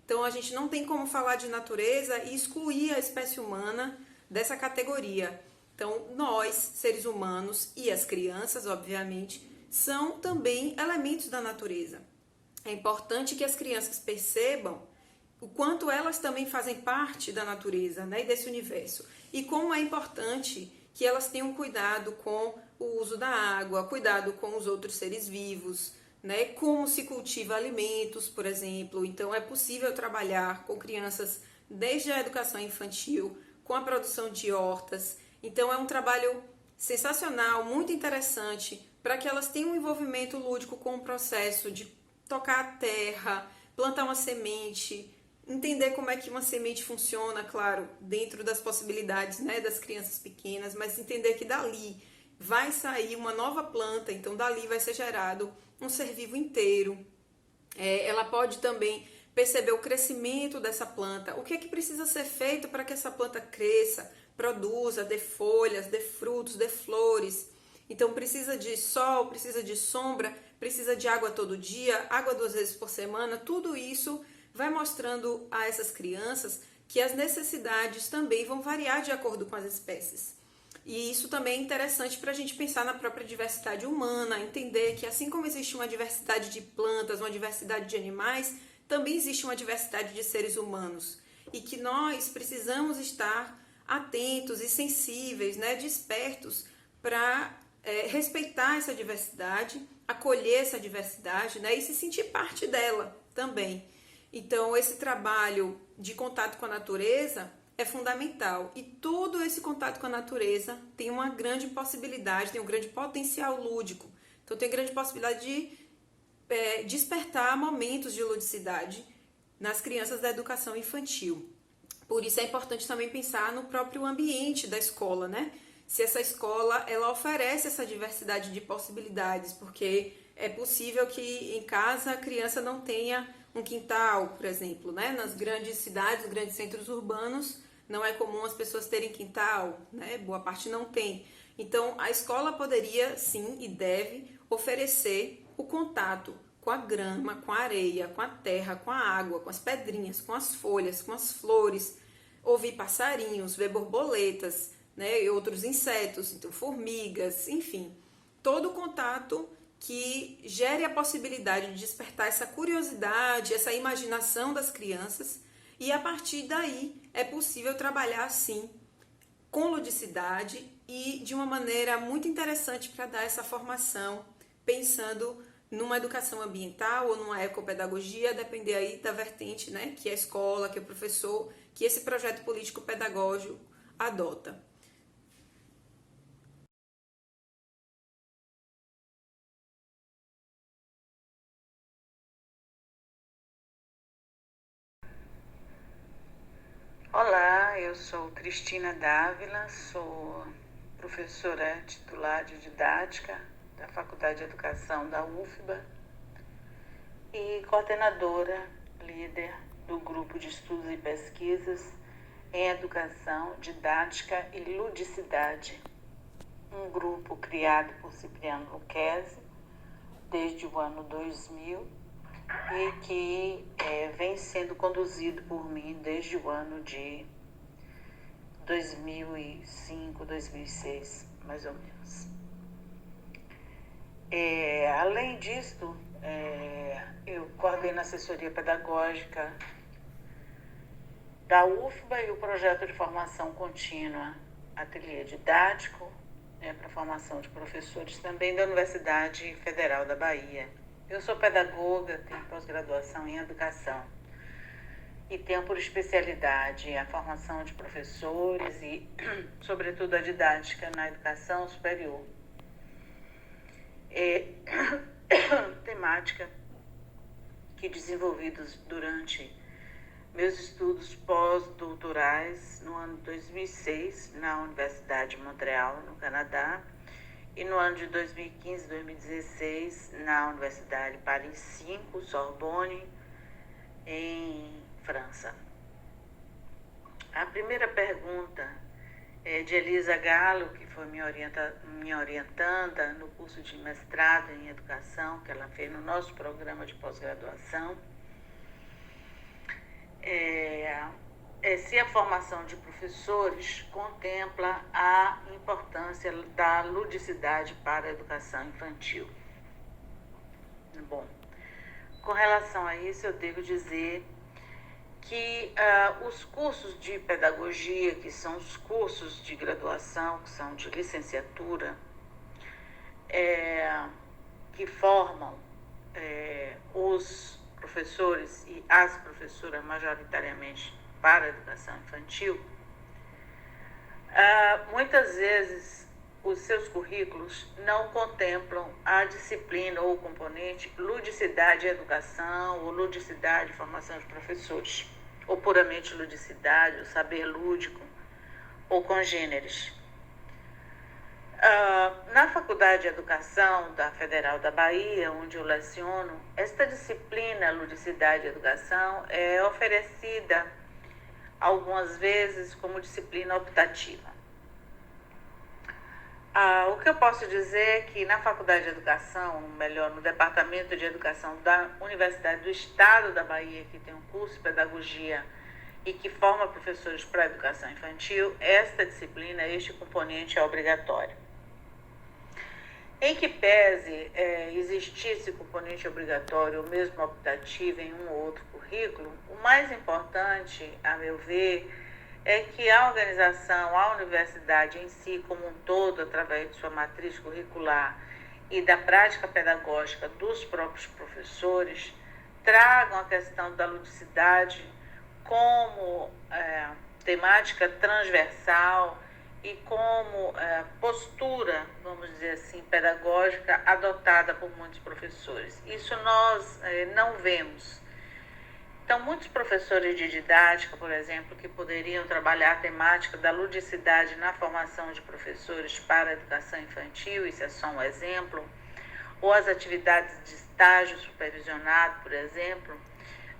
Então a gente não tem como falar de natureza e excluir a espécie humana dessa categoria. Então nós, seres humanos, e as crianças, obviamente, são também elementos da natureza. É importante que as crianças percebam o quanto elas também fazem parte da natureza, né, e desse universo. E como é importante que elas tenham cuidado com o uso da água, cuidado com os outros seres vivos, né, como se cultiva alimentos, por exemplo. Então é possível trabalhar com crianças desde a educação infantil, com a produção de hortas. Então é um trabalho sensacional, muito interessante, para que elas tenham um envolvimento lúdico com o processo de tocar a terra, plantar uma semente, entender como é que uma semente funciona, claro, dentro das possibilidades, né, das crianças pequenas, mas entender que dali vai sair uma nova planta, então dali vai ser gerado um ser vivo inteiro. Ela pode também perceber o crescimento dessa planta, o que é que precisa ser feito para que essa planta cresça, produza, dê folhas, dê frutos, dê flores. Então precisa de sol, precisa de sombra, precisa de água todo dia, água 2 vezes por semana. Tudo isso vai mostrando a essas crianças que as necessidades também vão variar de acordo com as espécies. E isso também é interessante para a gente pensar na própria diversidade humana, entender que assim como existe uma diversidade de plantas, uma diversidade de animais, também existe uma diversidade de seres humanos. E que nós precisamos estar atentos e sensíveis, né, despertos para respeitar essa diversidade, acolher essa diversidade, né, e se sentir parte dela também. Então, esse trabalho de contato com a natureza é fundamental. E todo esse contato com a natureza tem uma grande possibilidade, tem um grande potencial lúdico. Então, tem grande possibilidade de despertar momentos de ludicidade nas crianças da educação infantil. Por isso é importante também pensar no próprio ambiente da escola, né? Se essa escola ela oferece essa diversidade de possibilidades, porque é possível que em casa a criança não tenha um quintal, por exemplo, né? Nas grandes cidades, nos grandes centros urbanos, não é comum as pessoas terem quintal, né? Boa parte não tem. Então, a escola poderia, sim, e deve oferecer o contato com a grama, com a areia, com a terra, com a água, com as pedrinhas, com as folhas, com as flores, ouvir passarinhos, ver borboletas, né? E outros insetos, então formigas, enfim, todo o contato que gere a possibilidade de despertar essa curiosidade, essa imaginação das crianças, e a partir daí é possível trabalhar assim com ludicidade e de uma maneira muito interessante para dar essa formação, pensando numa educação ambiental ou numa ecopedagogia, depender aí da vertente, né, que a escola, que o professor, que esse projeto político-pedagógico adota. Olá, eu sou Cristina Dávila, sou professora titular de didática da Faculdade de Educação da UFBA e coordenadora, líder do grupo de estudos e pesquisas em educação, didática e ludicidade, um grupo criado por Cipriano Lucchesi desde o ano 2000 e que vem sendo conduzido por mim desde o ano de 2005, 2006, mais ou menos. Além disso, eu coordeno a assessoria pedagógica da UFBA e o projeto de formação contínua Ateliê Didático, para formação de professores também da Universidade Federal da Bahia. Eu sou pedagoga, tenho pós-graduação em educação e tenho por especialidade a formação de professores e sobretudo a didática na educação superior. Temática que desenvolvi durante meus estudos pós-doutorais no ano de 2006 na Universidade de Montreal, no Canadá, e no ano de 2015 e 2016 na Universidade Paris 5, Sorbonne, em França. A primeira pergunta é de Elisa Galo, que foi minha orientanda no curso de mestrado em educação que ela fez no nosso programa de pós-graduação. Se a formação de professores contempla a importância da ludicidade para a educação infantil. Bom, com relação a isso, eu devo dizer que os cursos de pedagogia, que são os cursos de graduação, que são de licenciatura, que formam os professores e as professoras majoritariamente para a educação infantil, muitas vezes os seus currículos não contemplam a disciplina ou o componente ludicidade e educação, ou ludicidade e formação de professores, ou puramente ludicidade, o saber lúdico, ou congêneres. Na Faculdade de Educação da Federal da Bahia, onde eu leciono, esta disciplina, ludicidade e educação, é oferecida algumas vezes como disciplina optativa. O que eu posso dizer é que na Faculdade de Educação, melhor, no Departamento de Educação da Universidade do Estado da Bahia, que tem um curso de pedagogia e que forma professores para a educação infantil, esta disciplina, este componente é obrigatório. Em que pese existisse componente obrigatório ou mesmo optativo em um ou outro currículo, o mais importante, a meu ver, é que a organização, a universidade em si como um todo, através de sua matriz curricular e da prática pedagógica dos próprios professores, tragam a questão da ludicidade como temática transversal e como postura, vamos dizer assim, pedagógica adotada por muitos professores. Isso nós não vemos. Então, muitos professores de didática, por exemplo, que poderiam trabalhar a temática da ludicidade na formação de professores para a educação infantil, isso é só um exemplo, ou as atividades de estágio supervisionado, por exemplo,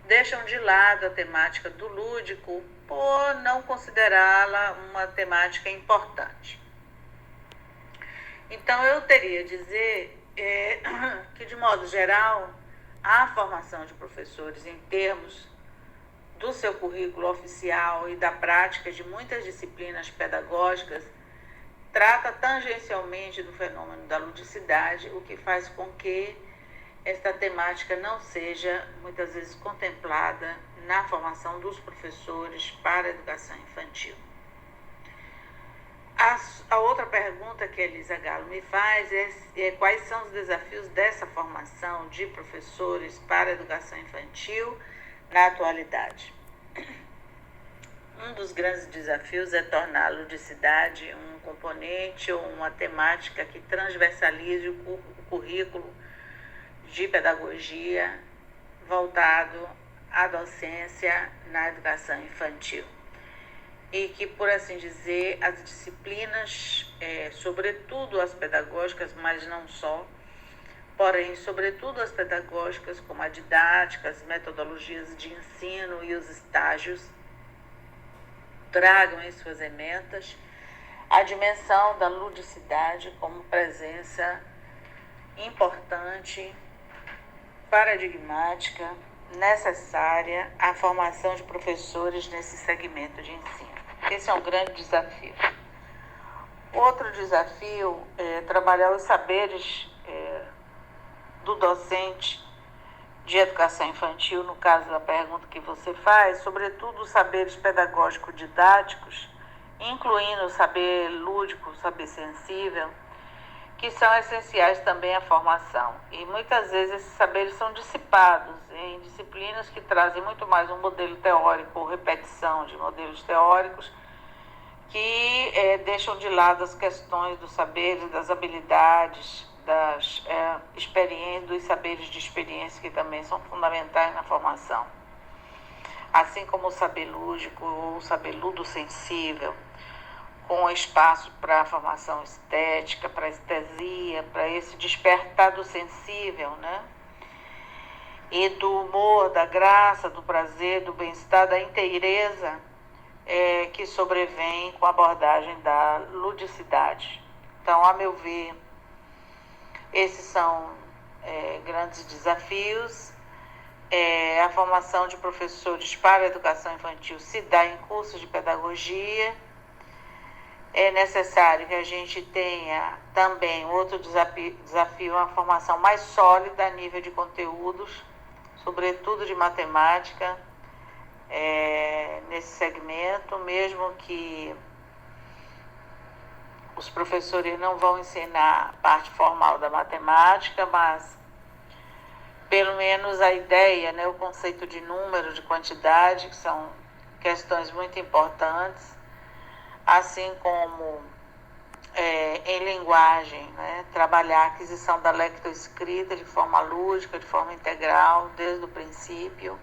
deixam de lado a temática do lúdico por não considerá-la uma temática importante. Então, eu teria a dizer que, de modo geral, a formação de professores em termos do seu currículo oficial e da prática de muitas disciplinas pedagógicas trata tangencialmente do fenômeno da ludicidade, o que faz com que esta temática não seja muitas vezes contemplada na formação dos professores para a educação infantil. A outra pergunta que a Elisa Galo me faz é quais são os desafios dessa formação de professores para a educação infantil na atualidade. Um dos grandes desafios é tornar a ludicidade um componente ou uma temática que transversalize o currículo de pedagogia voltado à docência na educação infantil. E que, por assim dizer, as disciplinas, sobretudo as pedagógicas, mas não só, porém, sobretudo as pedagógicas, como a didática, as metodologias de ensino e os estágios, tragam em suas ementas a dimensão da ludicidade como presença importante, paradigmática, necessária à formação de professores nesse segmento de ensino. Esse é um grande desafio. Outro desafio é trabalhar os saberes do docente de educação infantil, no caso da pergunta que você faz, sobretudo os saberes pedagógico-didáticos, incluindo o saber lúdico, o saber sensível, que são essenciais também à formação. E muitas vezes esses saberes são dissipados em disciplinas que trazem muito mais um modelo teórico ou repetição de modelos teóricos, que deixam de lado as questões dos saberes, das habilidades, das experiências, dos saberes de experiência, que também são fundamentais na formação. Assim como o saber lúdico ou o saber ludo-sensível, com espaço para a formação estética, para a estesia, para esse despertar do sensível, né? E do humor, da graça, do prazer, do bem-estar, da inteireza que sobrevém com a abordagem da ludicidade. Então, a meu ver, esses são grandes desafios. A formação de professores para a educação infantil se dá em cursos de pedagogia. É necessário que a gente tenha também outro desafio, uma formação mais sólida a nível de conteúdos, sobretudo de matemática, nesse segmento, mesmo que os professores não vão ensinar a parte formal da matemática, mas pelo menos a ideia, né, o conceito de número, de quantidade, que são questões muito importantes, assim como em linguagem, né, trabalhar a aquisição da lectoescrita de forma lúdica, de forma integral, desde o princípio.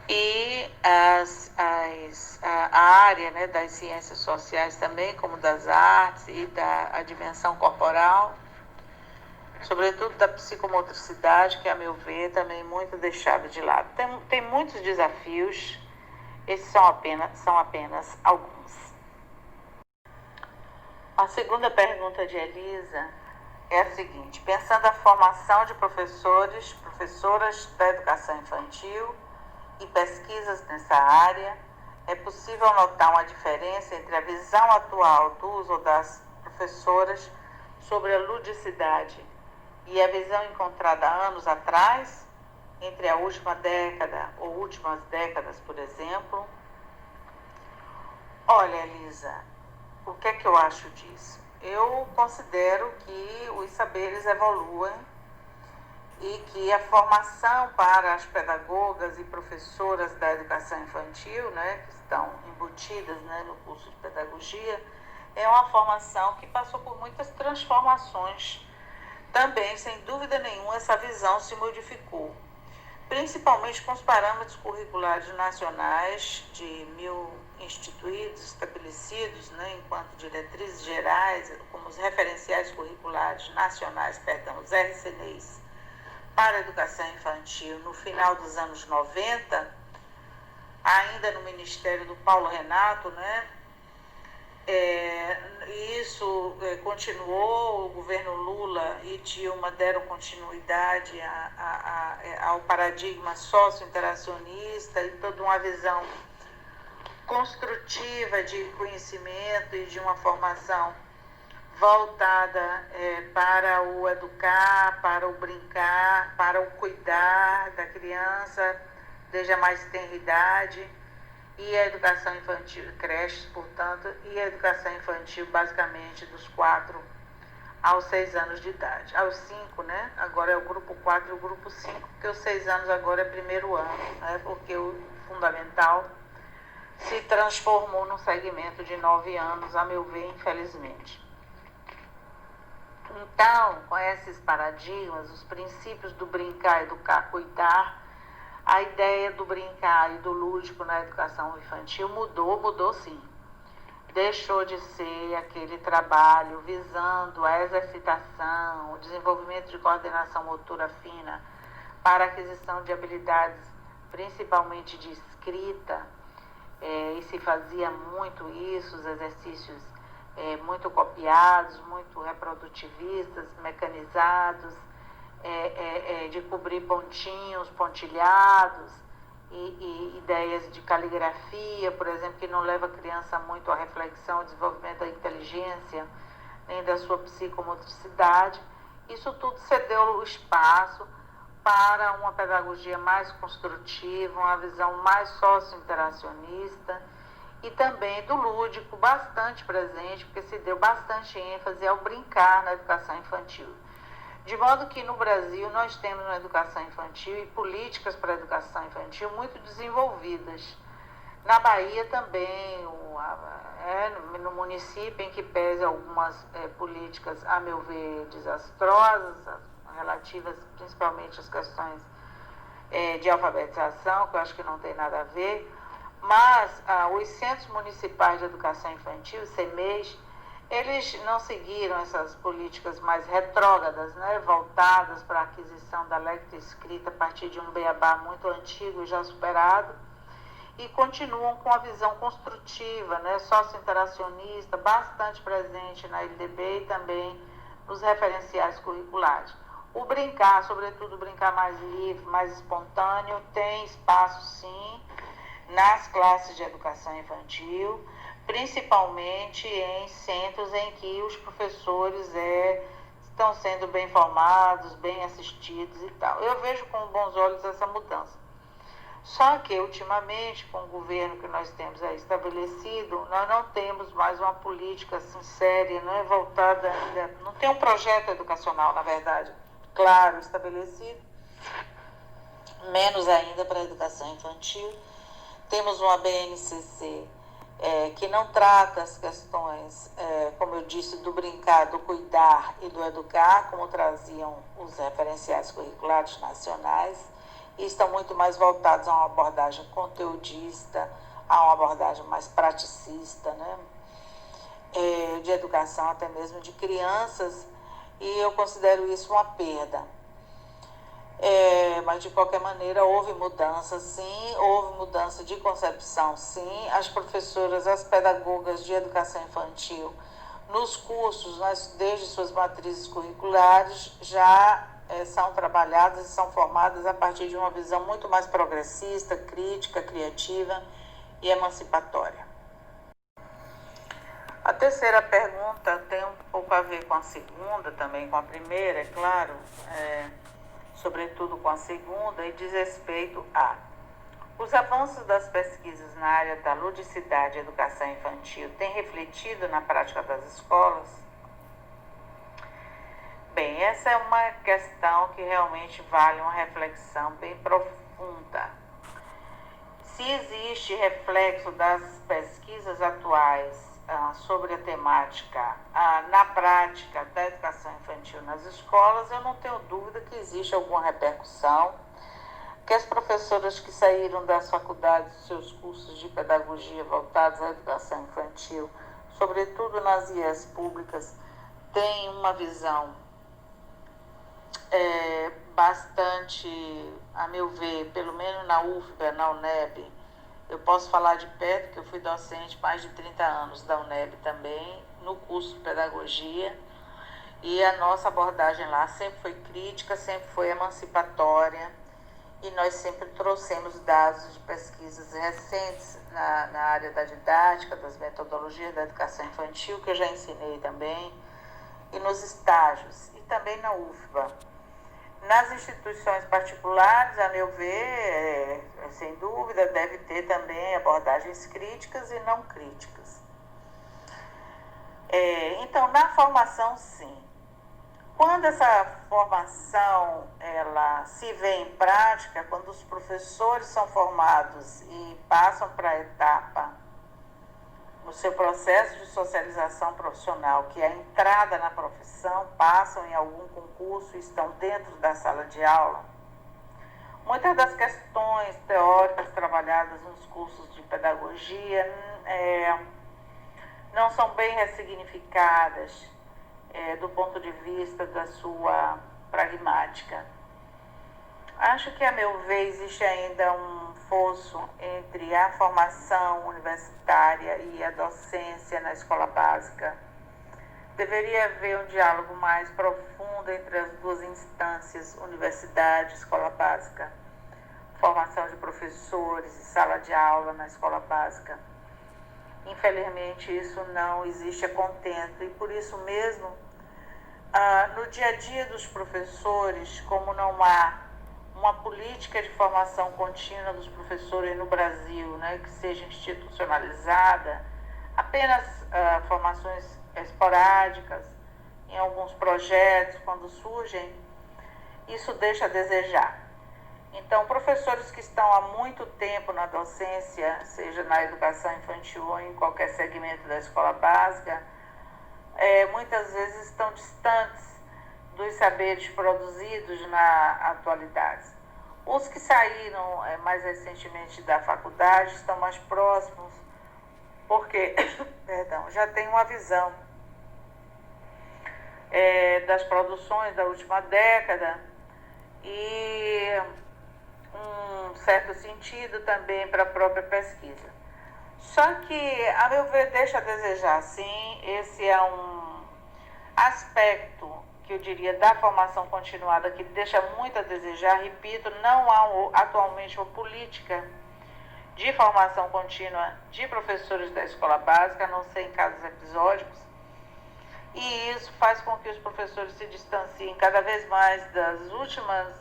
E a área, né, das ciências sociais também, como das artes e da dimensão corporal, sobretudo da psicomotricidade, que, a meu ver, também muito deixada de lado. Tem muitos desafios, esses são apenas alguns. A segunda pergunta de Elisa é a seguinte: pensando a formação de professoras da educação infantil e pesquisas nessa área, é possível notar uma diferença entre a visão atual dos ou das professoras sobre a ludicidade e a visão encontrada anos atrás, entre a última década ou últimas décadas, por exemplo? Olha, Elisa, o que é que eu acho disso? Eu considero que os saberes evoluem e que a formação para as pedagogas e professoras da educação infantil, né, que estão embutidas, né, no curso de pedagogia, é uma formação que passou por muitas transformações. Também, sem dúvida nenhuma, essa visão se modificou, principalmente com os parâmetros curriculares nacionais de 1000 instituídos, estabelecidos, né, enquanto diretrizes gerais, como os referenciais curriculares nacionais, os RCNEs, para a educação infantil no final dos anos 90, ainda no Ministério do Paulo Renato, né? Isso continuou, o governo Lula e Dilma deram continuidade ao paradigma socio-interacionista e toda uma visão construtiva de conhecimento e de uma formação voltada para o educar, para o brincar, para o cuidar da criança desde a mais tenra idade, e a educação infantil, creches, portanto, e a educação infantil basicamente dos 4 aos 6 anos de idade. Aos 5, né? Agora é o grupo 4 e o grupo 5, porque os 6 anos agora é primeiro ano, né? Porque o fundamental se transformou num segmento de 9 anos, a meu ver, infelizmente. Então, com esses paradigmas, os princípios do brincar, educar, cuidar, a ideia do brincar e do lúdico na educação infantil mudou sim. Deixou de ser aquele trabalho visando a exercitação, o desenvolvimento de coordenação motora fina para a aquisição de habilidades, principalmente de escrita, e se fazia muito isso, os exercícios muito copiados, muito reprodutivistas, mecanizados, de cobrir pontinhos, pontilhados, e ideias de caligrafia, por exemplo, que não leva a criança muito à reflexão, ao desenvolvimento da inteligência, nem da sua psicomotricidade. Isso tudo cedeu o espaço para uma pedagogia mais construtiva, uma visão mais socio-interacionista e também do lúdico bastante presente, porque se deu bastante ênfase ao brincar na educação infantil. De modo que no Brasil nós temos na educação infantil e políticas para a educação infantil muito desenvolvidas, Na Bahia também, no município em que pese algumas políticas, a meu ver, desastrosas, relativas principalmente às questões de alfabetização, que eu acho que não tem nada a ver, mas os Centros Municipais de Educação Infantil, CEMEIs, eles não seguiram essas políticas mais retrógradas, né, voltadas para a aquisição da lectoescrita a partir de um beabá muito antigo e já superado, e continuam com a visão construtiva, né, socio-interacionista, bastante presente na LDB e também nos referenciais curriculares. O brincar, sobretudo o brincar mais livre, mais espontâneo, tem espaço sim nas classes de educação infantil, principalmente em centros em que os professores estão sendo bem formados, bem assistidos e tal. Eu vejo com bons olhos essa mudança. Só que, ultimamente, com o governo que nós temos aí estabelecido, nós não temos mais uma política assim, séria, não é voltada ainda, não tem um projeto educacional, na verdade, claro, estabelecido, menos ainda para a educação infantil. Temos uma BNCC que não trata as questões, como eu disse, do brincar, do cuidar e do educar, como traziam os referenciais curriculares nacionais, e estão muito mais voltados a uma abordagem conteudista, a uma abordagem mais praticista, né? De educação até mesmo de crianças, e eu considero isso uma perda. Mas de qualquer maneira houve mudança sim, houve mudança de concepção sim. As professoras, as pedagogas de educação infantil, nos cursos, desde suas matrizes curriculares, já são trabalhadas e são formadas a partir de uma visão muito mais progressista, crítica, criativa e emancipatória. A terceira pergunta tem um pouco a ver com a segunda, também com a primeira, é claro, sobretudo com a segunda, e diz respeito a os avanços das pesquisas na área da ludicidade e educação infantil têm refletido na prática das escolas? Bem, essa é uma questão que realmente vale uma reflexão bem profunda. Se existe reflexo das pesquisas atuais sobre a temática na prática da educação infantil nas escolas, eu não tenho dúvida que existe alguma repercussão, que as professoras que saíram das faculdades, dos seus cursos de pedagogia voltados à educação infantil, sobretudo nas IES públicas, têm uma visão bastante, a meu ver, pelo menos na UFBA, na UNEB. Eu posso falar de perto, que eu fui docente mais de 30 anos da UNEB também, no curso de pedagogia, e a nossa abordagem lá sempre foi crítica, sempre foi emancipatória, e nós sempre trouxemos dados de pesquisas recentes na área da didática, das metodologias da educação infantil, que eu já ensinei também, e nos estágios, e também na UFBA. Nas instituições particulares, a meu ver, sem dúvida, deve ter também abordagens críticas e não críticas. Então, na formação, sim. Quando essa formação ela se vê em prática, quando os professores são formados e passam para a etapa no seu processo de socialização profissional, que é a entrada na profissão, passam em algum concurso e estão dentro da sala de aula, muitas das questões teóricas trabalhadas nos cursos de pedagogia não são bem ressignificadas do ponto de vista da sua pragmática. Acho que, a meu ver, existe ainda um fosso entre a formação universitária e a docência na escola básica. Deveria haver um diálogo mais profundo entre as duas instâncias, universidade e escola básica. Formação de professores e sala de aula na escola básica. Infelizmente, isso não existe a contento, e por isso mesmo, no dia a dia dos professores, como não há uma política de formação contínua dos professores no Brasil, né, que seja institucionalizada, apenas formações esporádicas, em alguns projetos, quando surgem, isso deixa a desejar. Então, professores que estão há muito tempo na docência, seja na educação infantil ou em qualquer segmento da escola básica, muitas vezes estão distantes dos saberes produzidos na atualidade. Os que saíram mais recentemente da faculdade estão mais próximos, porque já têm uma visão das produções da última década e um certo sentido também para a própria pesquisa. Só que, a meu ver, deixa a desejar, sim. Esse é um aspecto que eu diria da formação continuada que deixa muito a desejar. Repito, não há atualmente uma política de formação contínua de professores da escola básica, a não ser em casos episódicos, e isso faz com que os professores se distanciem cada vez mais das últimas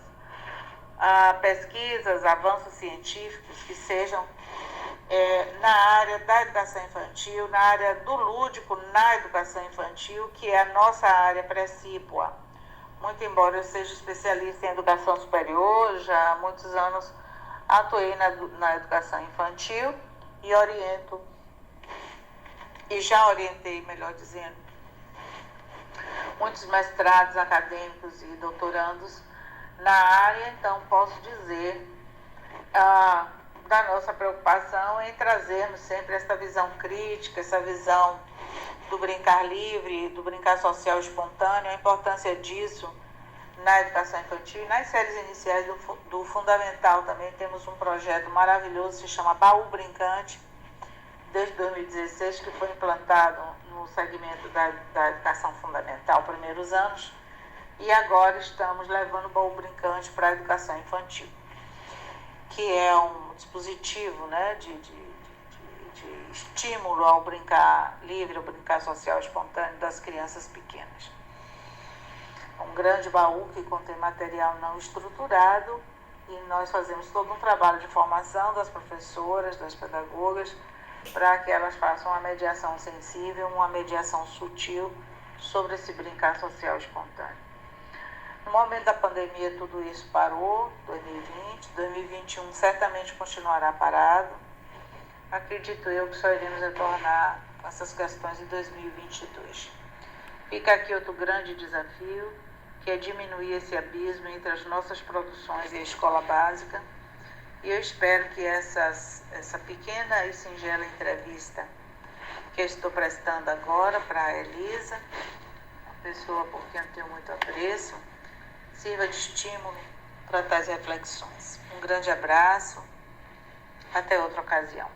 pesquisas, avanços científicos que sejam na área da educação infantil, na área do lúdico na educação infantil, que é a nossa área precípua. Muito embora eu seja especialista em educação superior, já há muitos anos atuei na educação infantil e já orientei, melhor dizendo, muitos mestrados acadêmicos e doutorandos na área. Então posso dizer da nossa preocupação em trazermos sempre essa visão crítica, essa visão do brincar livre, do brincar social espontâneo, a importância disso na educação infantil e nas séries iniciais do fundamental. Também temos um projeto maravilhoso, se chama Baú Brincante, desde 2016, que foi implantado no segmento da educação fundamental, primeiros anos, e agora estamos levando o Baú Brincante para a educação infantil, que é um dispositivo, né, de estímulo ao brincar livre, ao brincar social espontâneo das crianças pequenas. Um grande baú que contém material não estruturado, e nós fazemos todo um trabalho de formação das professoras, das pedagogas, para que elas façam uma mediação sensível, uma mediação sutil sobre esse brincar social espontâneo. No momento da pandemia, tudo isso parou, 2020, 2021 certamente continuará parado. Acredito eu que só iremos retornar com essas questões em 2022. Fica aqui outro grande desafio, que é diminuir esse abismo entre as nossas produções e a escola básica. E eu espero que essa pequena e singela entrevista que eu estou prestando agora para a Elisa, uma pessoa por quem eu tenho muito apreço, sirva de estímulo para tais reflexões. Um grande abraço, até outra ocasião.